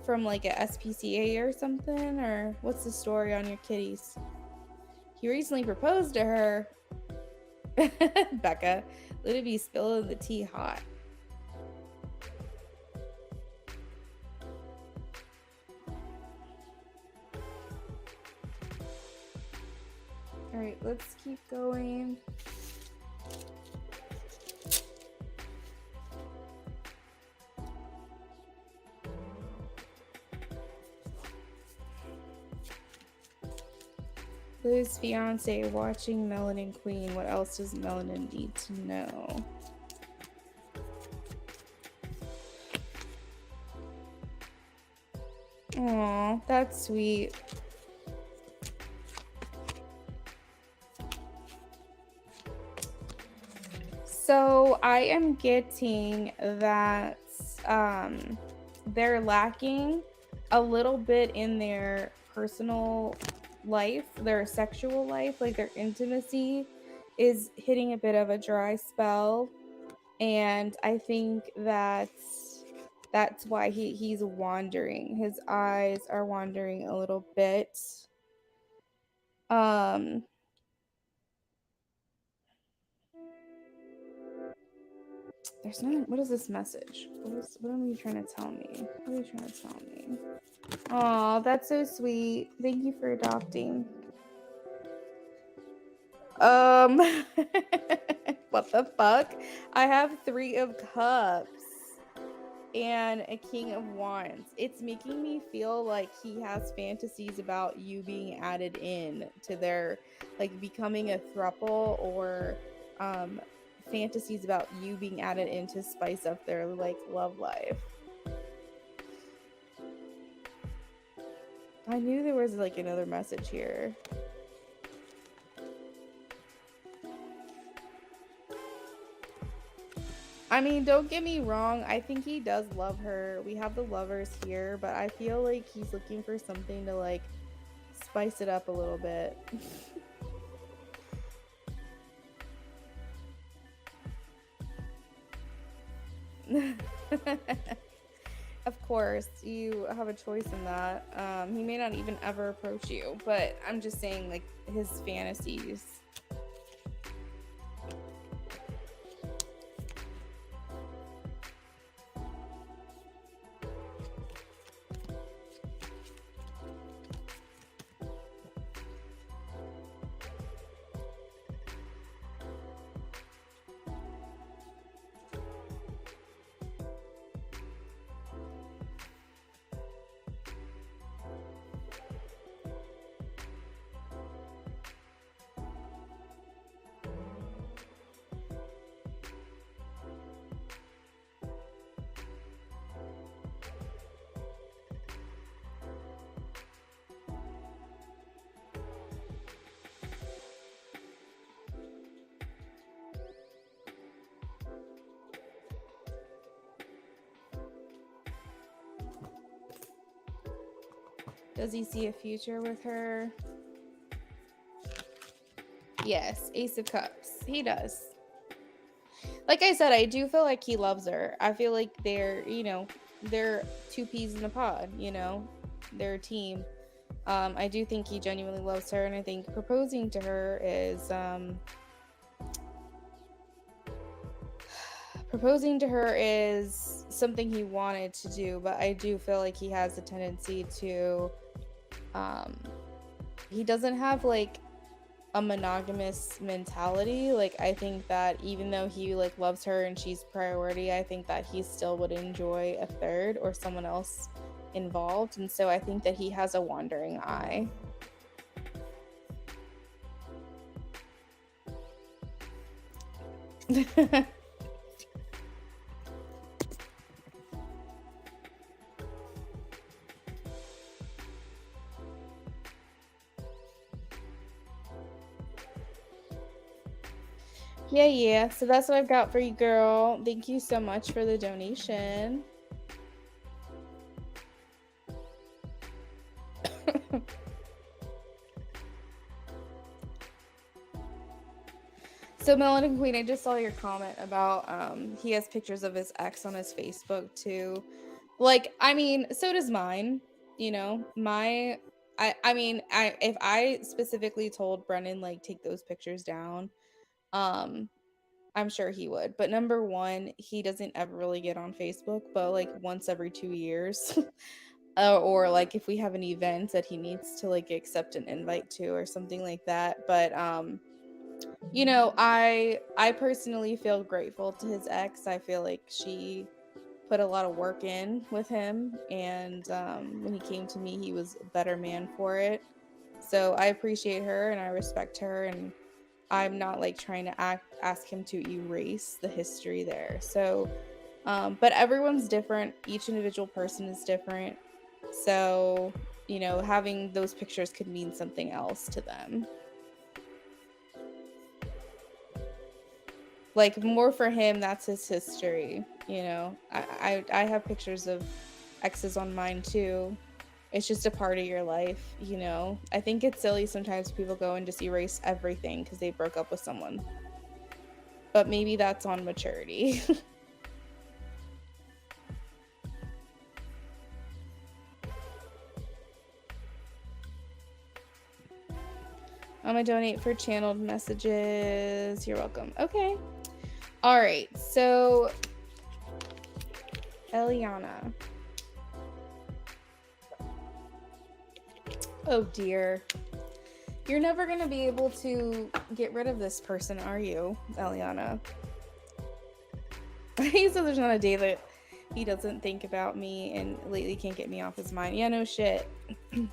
from like a SPCA or something, or what's the story on your kitties? He recently proposed to her. Becca, let it be spilling the tea hot. All right, let's keep going. Lou's fiance watching Melanin Queen. What else does Melanin need to know? Aw, that's sweet. So I am getting that they're lacking a little bit in their personal life, their sexual life, like their intimacy is hitting a bit of a dry spell. And I think that's why he's wandering. His eyes are wandering a little bit. There's no. What is this message? What are you trying to tell me? What are you trying to tell me? Oh, that's so sweet. Thank you for adopting. What the fuck? I have 3 of Cups and a King of Wands. It's making me feel like he has fantasies about you being added in to their, like, becoming a throuple, or fantasies about you being added in to spice up their, like, love life. I knew there was, like, another message here. I mean, don't get me wrong. I think he does love her. We have the lovers here, but I feel like he's looking for something to, like, spice it up a little bit. Of course, you have a choice in that. He may not even ever approach you, but I'm just saying, like, his fantasies. Does he see a future with her? Yes, Ace of Cups. He does. Like I said, I do feel like he loves her. I feel like they're, you know, they're 2 peas in a pod, you know? They're a team. I do think he genuinely loves her, and I think proposing to her is something he wanted to do, but I do feel like he has a tendency to he doesn't have, like, a monogamous mentality. Like, I think that even though he, like, loves her and she's priority, I think that he still would enjoy a third or someone else involved. And so I think that he has a wandering eye. Yeah. So that's what I've got for you, girl. Thank you so much for the donation. So Melanin Queen, I just saw your comment about he has pictures of his ex on his Facebook too. Like, I mean, so does mine. You know, if I specifically told Brennan, like, take those pictures down, I'm sure he would. But number one, he doesn't ever really get on Facebook, but, like, once every 2 years. Or, like, if we have an event that he needs to, like, accept an invite to or something like that. But you know, I personally feel grateful to his ex. I feel like she put a lot of work in with him, and when he came to me, he was a better man for it. So I appreciate her and I respect her, and I'm not, like, trying to ask him to erase the history there. So but everyone's different. Each individual person is different. So, you know, having those pictures could mean something else to them. Like, more for him, that's his history. You know, I have pictures of exes on mine too. It's just a part of your life, you know. I think it's silly sometimes people go and just erase everything because they broke up with someone. But maybe that's on maturity. I'm gonna donate for channeled messages. You're welcome. Okay. All right. So, Eliana. Oh dear. You're never gonna be able to get rid of this person, are you, Eliana? He said there's not a day that he doesn't think about me and lately can't get me off his mind. Yeah, no shit.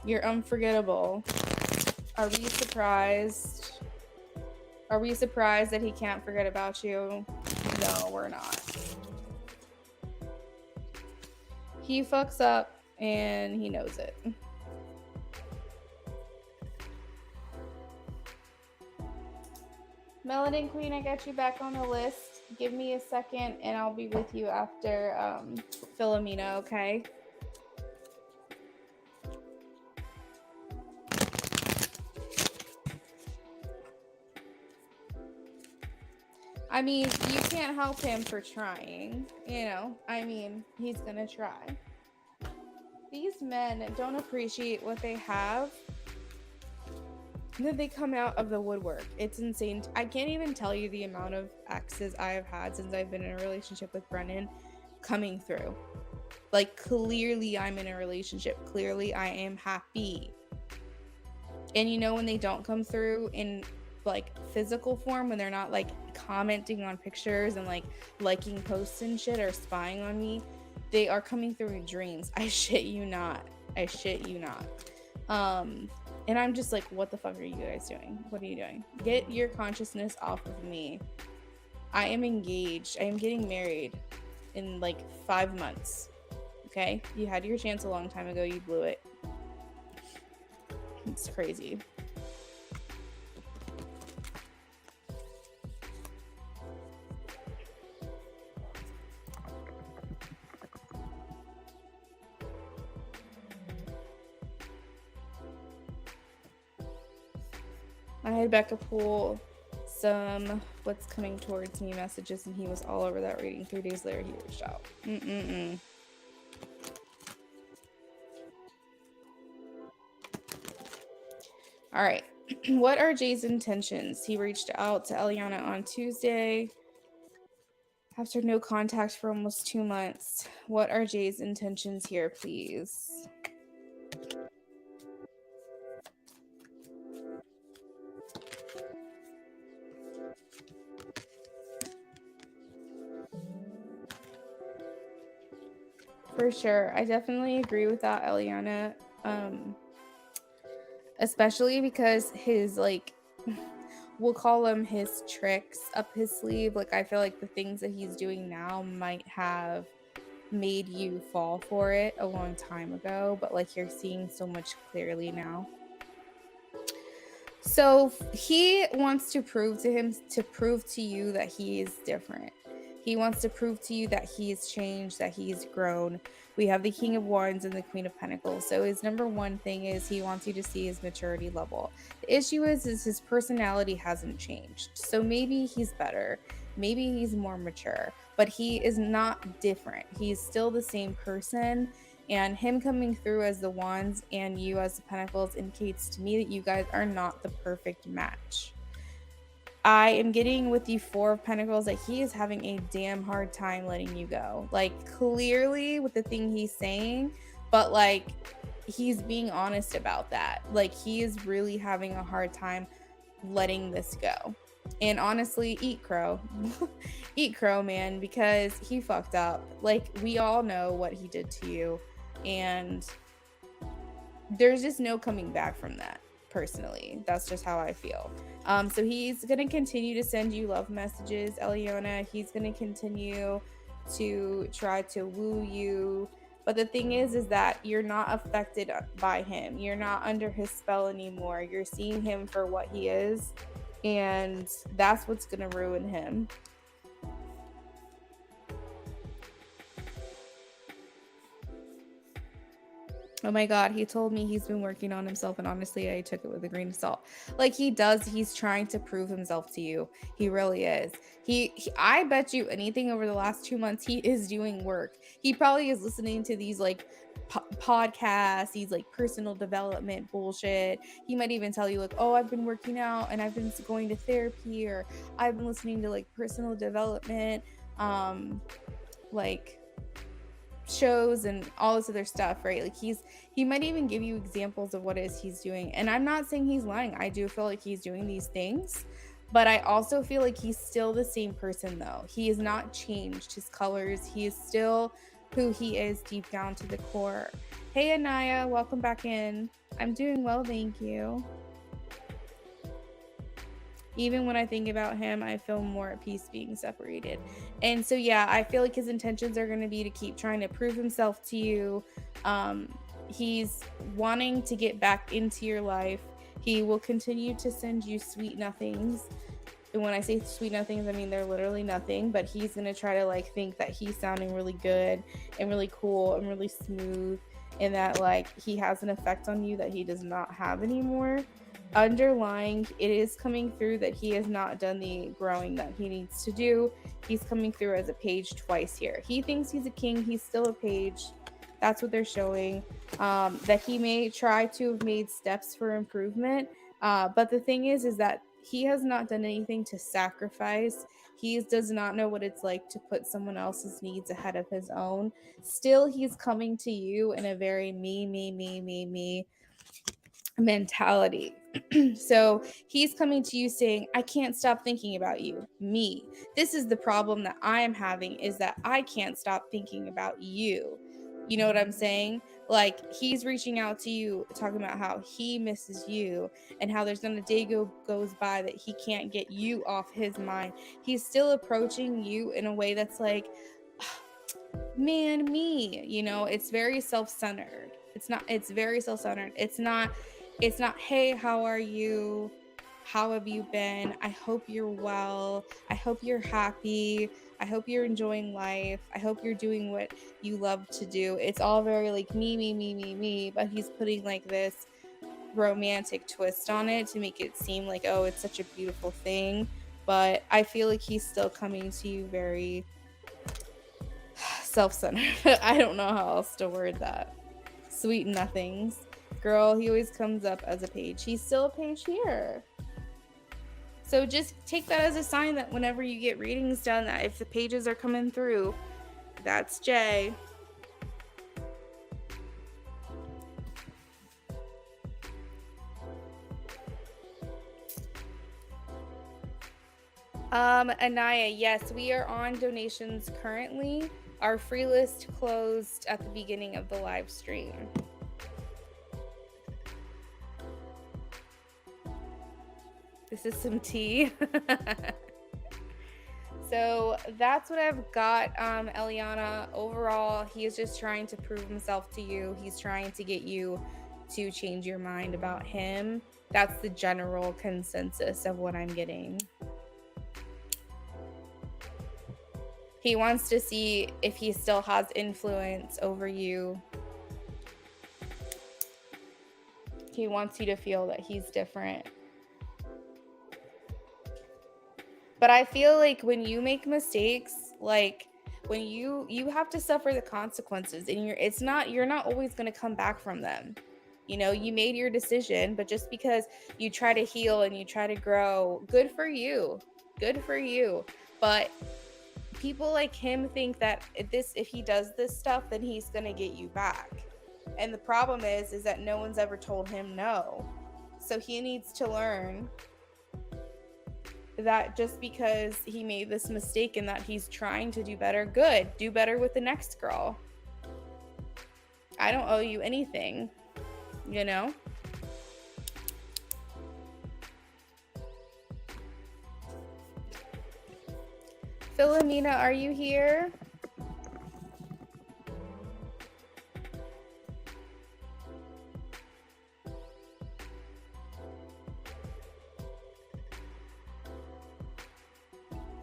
You're unforgettable. Are we surprised? Are we surprised that he can't forget about you? No, we're not. He fucks up and he knows it. Melanin Queen, I got you back on the list. Give me a second and I'll be with you after Philomena, okay? I mean, you can't help him for trying, you know? I mean, he's gonna try. These men don't appreciate what they have. Then they come out of the woodwork. It's insane. I can't even tell you the amount of exes I have had since I've been in a relationship with Brennan coming through. Like, clearly I'm in a relationship. Clearly I am happy. And you know when they don't come through in like physical form, when they're not like commenting on pictures and like liking posts and shit or spying on me, they are coming through in dreams. I shit you not. I shit you not. And I'm just like, what the fuck are you guys doing? What are you doing? Get your consciousness off of me. I am engaged. I am getting married in like 5 months. Okay? You had your chance a long time ago. You blew it. It's crazy. I had Becca pull some what's coming towards me messages and he was all over that reading. 3 days later, he reached out. All right. What are Jay's intentions? He reached out to Eliana on Tuesday after no contact for almost 2 months. What are Jay's intentions here, please? For sure. I definitely agree with that, Eliana. Especially because his, like, we'll call them his tricks up his sleeve. Like, I feel like the things that he's doing now might have made you fall for it a long time ago, but like you're seeing so much clearly now. So he wants to prove to you that he is different. He wants to prove to you that he's changed, that he's grown. We have the King of Wands and the Queen of Pentacles. So his number one thing is he wants you to see his maturity level. The issue is his personality hasn't changed. So maybe he's better. Maybe he's more mature, but he is not different. He's still the same person. And him coming through as the Wands and you as the Pentacles indicates to me that you guys are not the perfect match. I am getting with the Four of Pentacles that he is having a damn hard time letting you go. Like, clearly with the thing he's saying, but like he's being honest about that. Like, he is really having a hard time letting this go. And honestly, eat crow. Eat crow, man, because he fucked up. Like, we all know what he did to you. And there's just no coming back from that. Personally, that's just how I feel. So he's gonna continue to send you love messages, Eliana. He's gonna continue to try to woo you, but the thing is that you're not affected by him. You're not under his spell anymore. You're seeing him for what he is, and that's what's gonna ruin him. Oh my God, he told me he's been working on himself, and honestly, I took it with a grain of salt. Like he does, he's trying to prove himself to you. He really is. I bet you anything over the last 2 months, he is doing work. He probably is listening to these like podcasts, these like personal development bullshit. He might even tell you like, oh, I've been working out and I've been going to therapy, or I've been listening to like personal development, like shows and all this other stuff, right? Like he might even give you examples of what it is he's doing. And I'm not saying he's lying. I do feel like he's doing these things, but I also feel like he's still the same person though. He has not changed his colors. He is still who he is deep down to the core. Hey Anaya, welcome back in. I'm doing well, thank you. Even when I think about him, I feel more at peace being separated. And so, yeah, I feel like his intentions are going to be to keep trying to prove himself to you. He's wanting to get back into your life. He will continue to send you sweet nothings. And when I say sweet nothings, I mean they're literally nothing. But he's going to try to like think that he's sounding really good and really cool and really smooth, and that like he has an effect on you that he does not have anymore. Underlying, it is coming through that he has not done the growing that he needs to do. He's coming through as a page twice here. He thinks he's a king. He's still a page. That's what they're showing. That he may try to have made steps for improvement. But the thing is that he has not done anything to sacrifice. He does not know what it's like to put someone else's needs ahead of his own. Still, he's coming to you in a very me mentality. So he's coming to you saying, I can't stop thinking about you, me. This is the problem that I am having, is that I can't stop thinking about you. You know what I'm saying? Like he's reaching out to you, talking about how he misses you and how there's not a day goes by that he can't get you off his mind. He's still approaching you in a way that's like, man, me, you know, it's very self-centered. It's very self-centered. It's not, hey, how are you? How have you been? I hope you're well. I hope you're happy. I hope you're enjoying life. I hope you're doing what you love to do. It's all very like me, but he's putting like this romantic twist on it to make it seem like, oh, it's such a beautiful thing. But I feel like he's still coming to you very self-centered. I don't know how else to word that. Sweet nothings. Girl, he always comes up as a page. He's still a page here. So just take that as a sign that whenever you get readings done, that if the pages are coming through, that's Jay. Anaya, yes, we are on donations currently. Our free list closed at the beginning of the live stream. This is some tea. So that's what I've got, Eliana. Overall, he is just trying to prove himself to you. He's trying to get you to change your mind about him. That's the general consensus of what I'm getting. He wants to see if he still has influence over you. He wants you to feel that he's different. But I feel like when you make mistakes, like when you have to suffer the consequences, and you're not always going to come back from them. You know, you made your decision, but just because you try to heal and you try to grow, good for you. Good for you. But people like him think that if he does this stuff, then he's going to get you back. And the problem is that no one's ever told him no. So he needs to learn that just because he made this mistake and that he's trying to do better, good. Do better with the next girl. I don't owe you anything, you know? Philomena, are you here?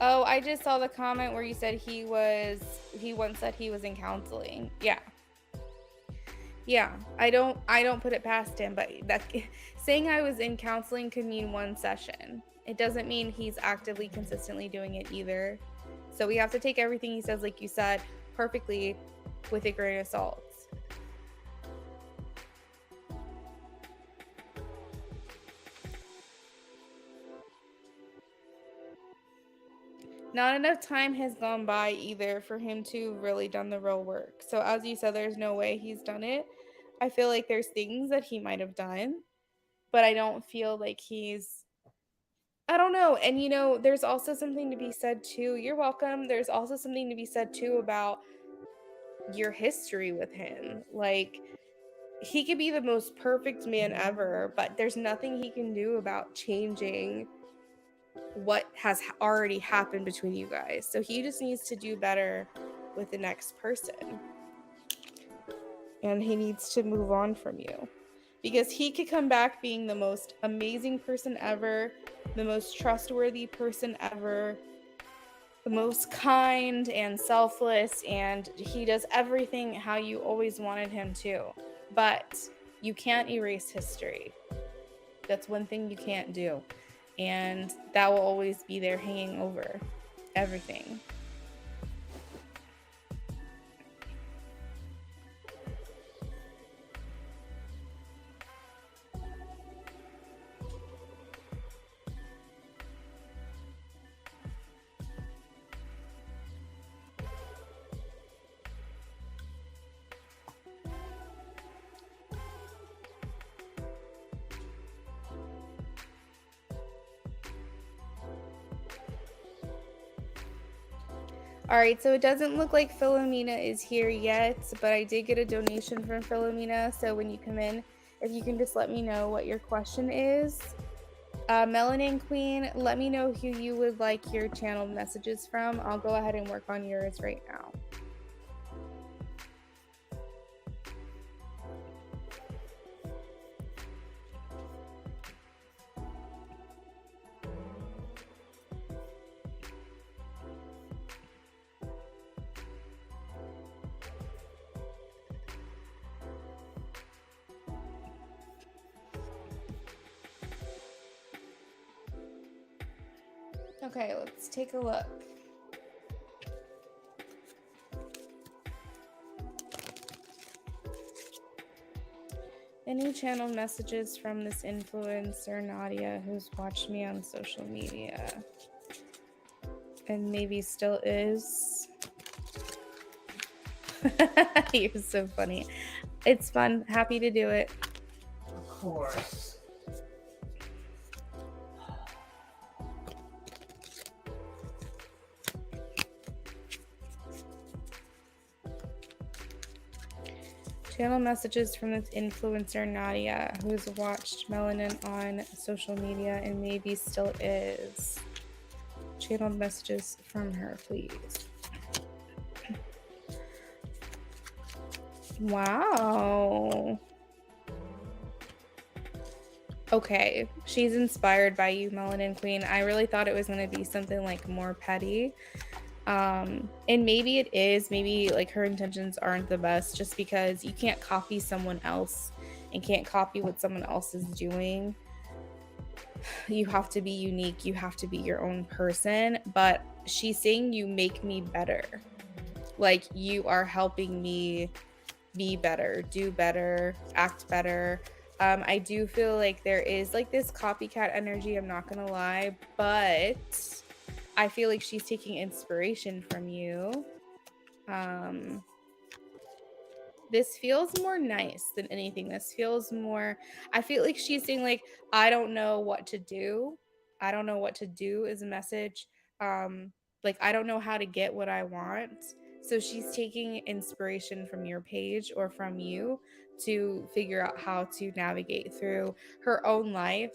Oh, I just saw the comment where you said he once said he was in counseling. Yeah. Yeah, I don't put it past him, but that saying I was in counseling could mean one session. It doesn't mean he's actively consistently doing it either. So we have to take everything he says, like you said, perfectly with a grain of salt. Not enough time has gone by either for him to really done the real work. So as you said, there's no way he's done it. I feel like there's things that he might have done, but I don't feel like he's, I don't know. And there's also something to be said too. You're welcome. There's also something to be said too about your history with him. Like, he could be the most perfect man ever, but there's nothing he can do about changing what has already happened between you guys. So he just needs to do better with the next person. And he needs to move on from you. Because he could come back being the most amazing person ever, the most trustworthy person ever, the most kind and selfless, and he does everything how you always wanted him to. But you can't erase history. That's one thing you can't do. And that will always be there hanging over everything. All right, so it doesn't look like Philomena is here yet, but I did get a donation from Philomena. So when you come in, if you can just let me know what your question is. Melanin Queen, let me know who you would like your channeled messages from. I'll go ahead and work on yours right now. Okay, let's take a look. Any channel messages from this influencer, Nadia, who's watched me on social media and maybe still is? You're so funny. It's fun. Happy to do it. Of course. Channel messages from this influencer, Nadia, who's watched Melanin on social media and maybe still is. Channeled messages from her, please. Wow. Okay, she's inspired by you, Melanin Queen. I really thought it was going to be something like more petty. And maybe it is, maybe like her intentions aren't the best, just because you can't copy someone else and can't copy what someone else is doing. You have to be unique, you have to be your own person. But she's saying you make me better, like you are helping me be better, do better, act better. I do feel like there is like this copycat energy, I'm not gonna lie, but I feel like she's taking inspiration from you. This feels more nice than anything. This feels more, I feel like she's saying like, I don't know what to do. I don't know what to do is a message. Like, I don't know how to get what I want. So she's taking inspiration from your page or from you to figure out how to navigate through her own life.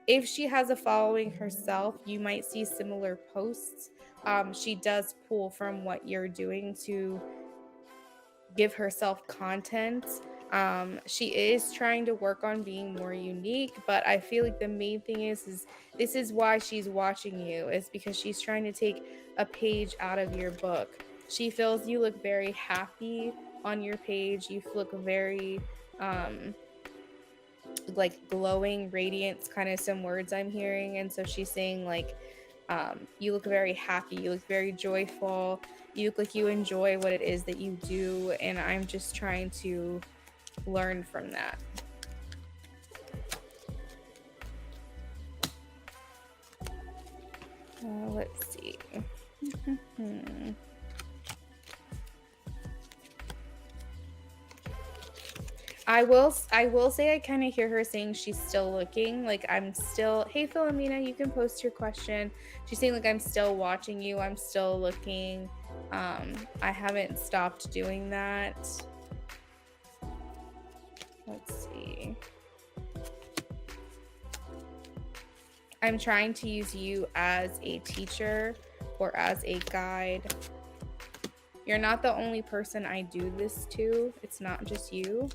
If she has a following herself, you might see similar posts. She does pull from what you're doing to give herself content. She is trying to work on being more unique, but I feel like the main thing is this is why she's watching you, is because she's trying to take a page out of your book. She feels you look very happy on your page. You look very like glowing radiance, kind of some words I'm hearing. And so she's saying like, you look very happy, you look very joyful, you look like you enjoy what it is that you do, and I'm just trying to learn from that. Let's see. I will say I kind of hear her saying she's still looking. Like, I'm still, hey Philomena, you can post your question. She's saying like, I'm still watching you, I'm still looking. I haven't stopped doing that. Let's see. I'm trying to use you as a teacher or as a guide. You're not the only person I do this to. It's not just you.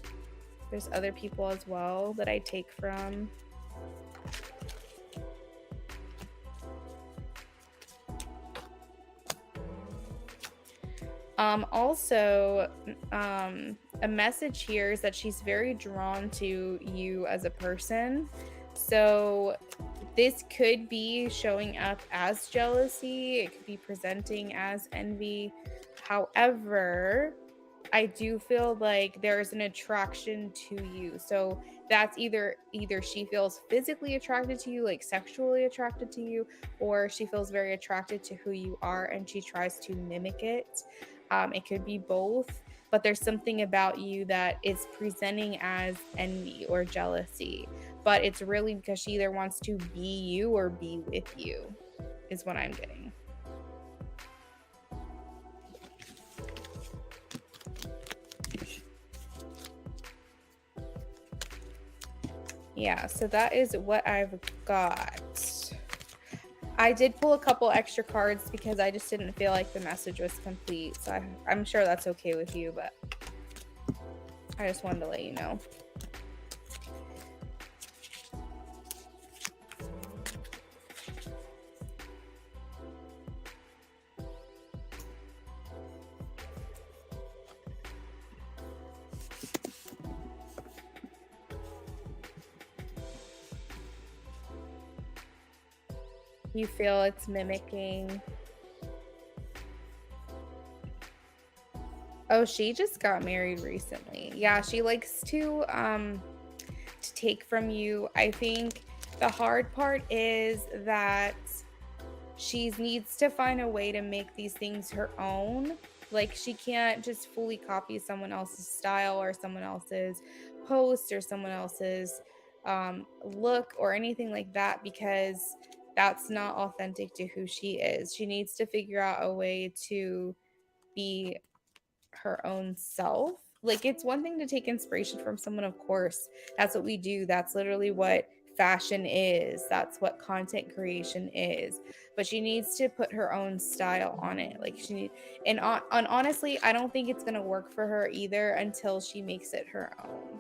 There's other people as well that I take from. Also, a message here is that she's very drawn to you as a person. So this could be showing up as jealousy. It could be presenting as envy. However, I do feel like there's an attraction to you. So that's either she feels physically attracted to you, like sexually attracted to you, or she feels very attracted to who you are and she tries to mimic it. It could be both, but there's something about you that is presenting as envy or jealousy, but it's really because she either wants to be you or be with you, is what I'm getting. Yeah, so that is what I've got. I did pull a couple extra cards because I just didn't feel like the message was complete. So I'm sure that's okay with you, but I just wanted to let you know. You feel it's mimicking. Oh, she just got married recently. Yeah, she likes to take from you. I think the hard part is that she needs to find a way to make these things her own. Like, she can't just fully copy someone else's style or someone else's post or someone else's look or anything like that, because that's not authentic to who she is. She needs to figure out a way to be her own self. Like, it's one thing to take inspiration from someone, of course. That's what we do. That's literally what fashion is. That's what content creation is. But she needs to put her own style on it. Like, and honestly, I don't think it's going to work for her either until she makes it her own.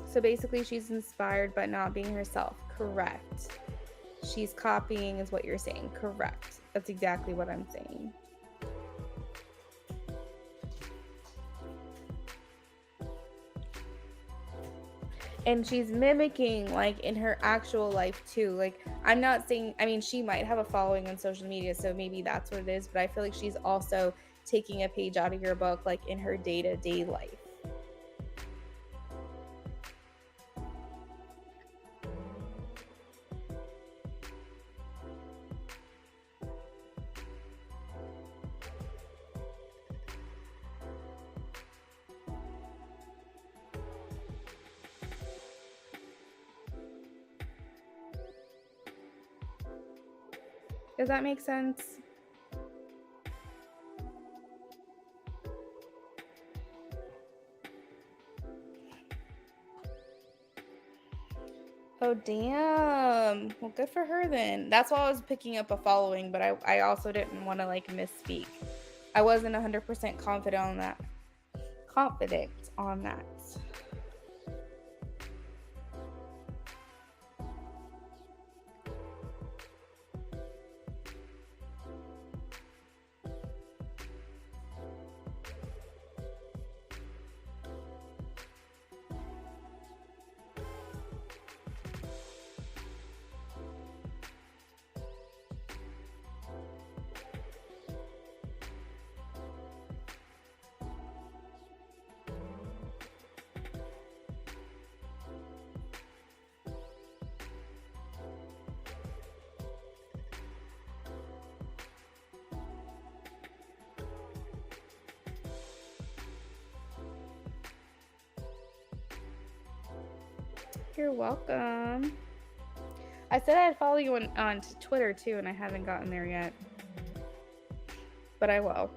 So basically, she's inspired but not being herself. Correct. She's copying is what you're saying. Correct. That's exactly what I'm saying. And she's mimicking, like, in her actual life too. Like, I'm not saying, I mean, she might have a following on social media, so maybe that's what it is, but I feel like she's also taking a page out of your book, like, in her day-to-day life. Does that make sense? Oh, damn. Well, good for her then. That's why I was picking up a following, but I also didn't want to like misspeak. I wasn't 100% confident on that. You're welcome. I said I'd follow you on Twitter too, and I haven't gotten there yet. But I will.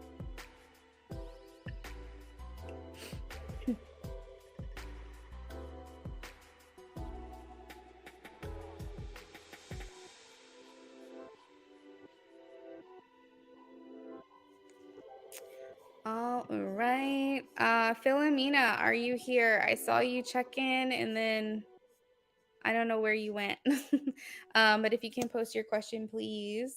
All right. Philomena, are you here? I saw you check in and then I don't know where you went. But if you can post your question, please.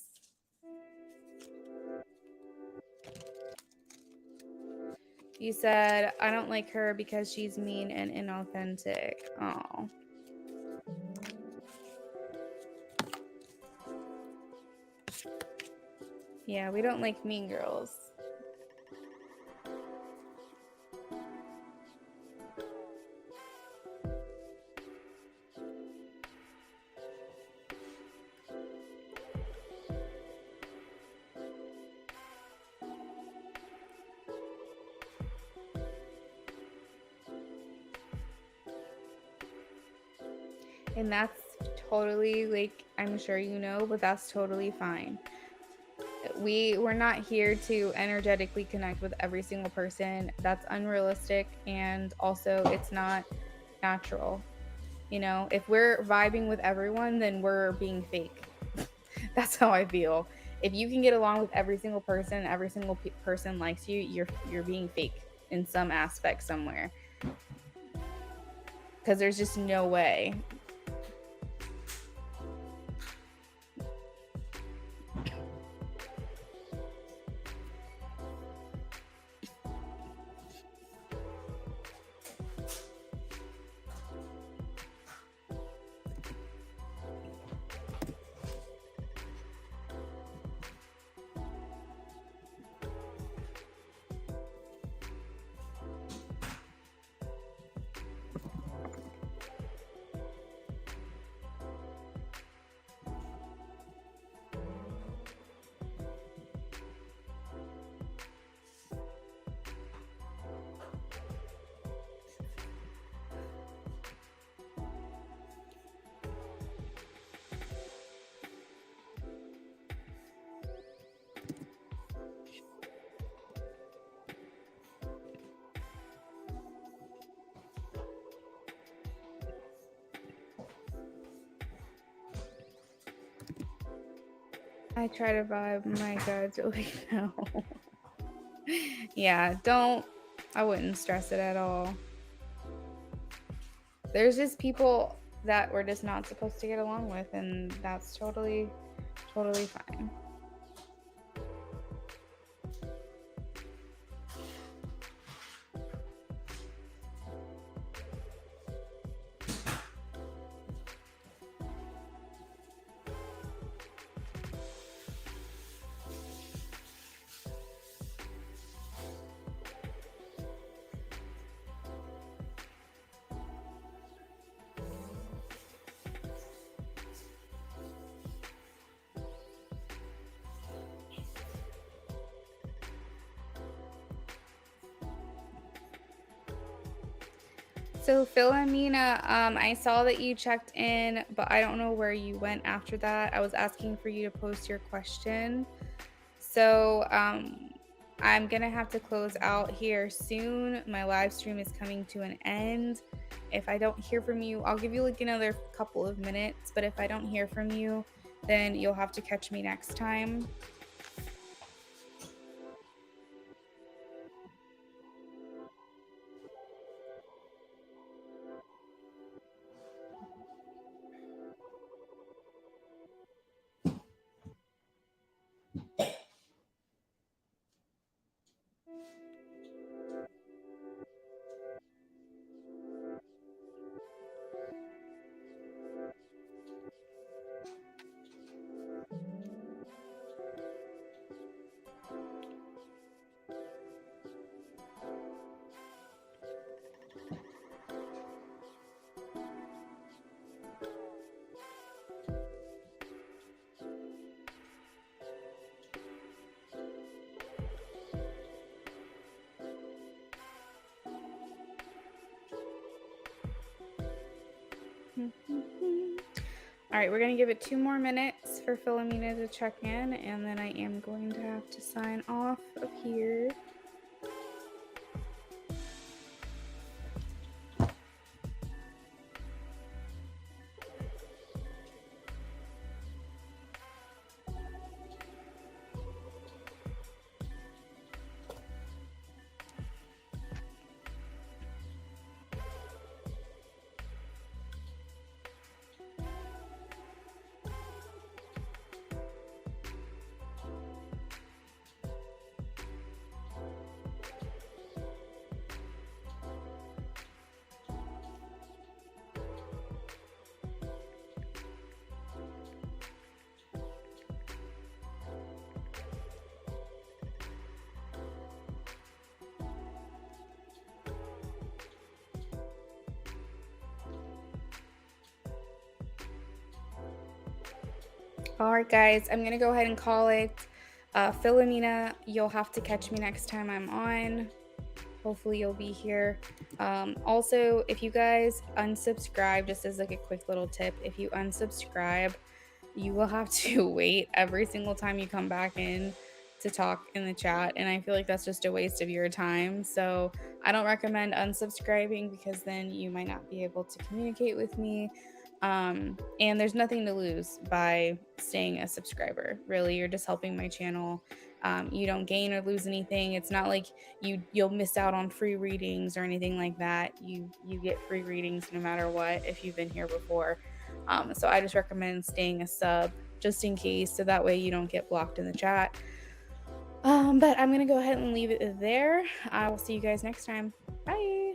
You said, I don't like her because she's mean and inauthentic. Oh. Yeah, we don't like mean girls. And that's totally, like, I'm sure you know, but that's totally fine. We're not here to energetically connect with every single person. That's unrealistic, and also it's not natural. You know, if we're vibing with everyone, then we're being fake. That's how I feel. If you can get along with every single person, every single person likes you, you're being fake in some aspect somewhere. Because there's just no way. I try to vibe. My God, Joey, no. Yeah, I wouldn't stress it at all. There's just people that we're just not supposed to get along with, and that's totally fine. So Philomena, I saw that you checked in, but I don't know where you went after that. I was asking for you to post your question. So I'm gonna have to close out here soon. My live stream is coming to an end. If I don't hear from you, I'll give you like another couple of minutes, but if I don't hear from you, then you'll have to catch me next time. All right, we're gonna give it 2 more minutes for Philomena to check in, and then I am going to have to sign off of here. All right, guys, I'm gonna go ahead and call it. Philomena, you'll have to catch me next time I'm on. Hopefully you'll be here. Also, if you guys unsubscribe, just as like a quick little tip, if you unsubscribe, you will have to wait every single time you come back in to talk in the chat, and I feel like that's just a waste of your time. So I don't recommend unsubscribing, because then you might not be able to communicate with me. And there's nothing to lose by staying a subscriber. Really, you're just helping my channel. You don't gain or lose anything. It's not like you'll miss out on free readings or anything like that. You get free readings no matter what if you've been here before. So I just recommend staying a sub just in case, so that way you don't get blocked in the chat. But I'm gonna go ahead and leave it there. I will see you guys next time. Bye.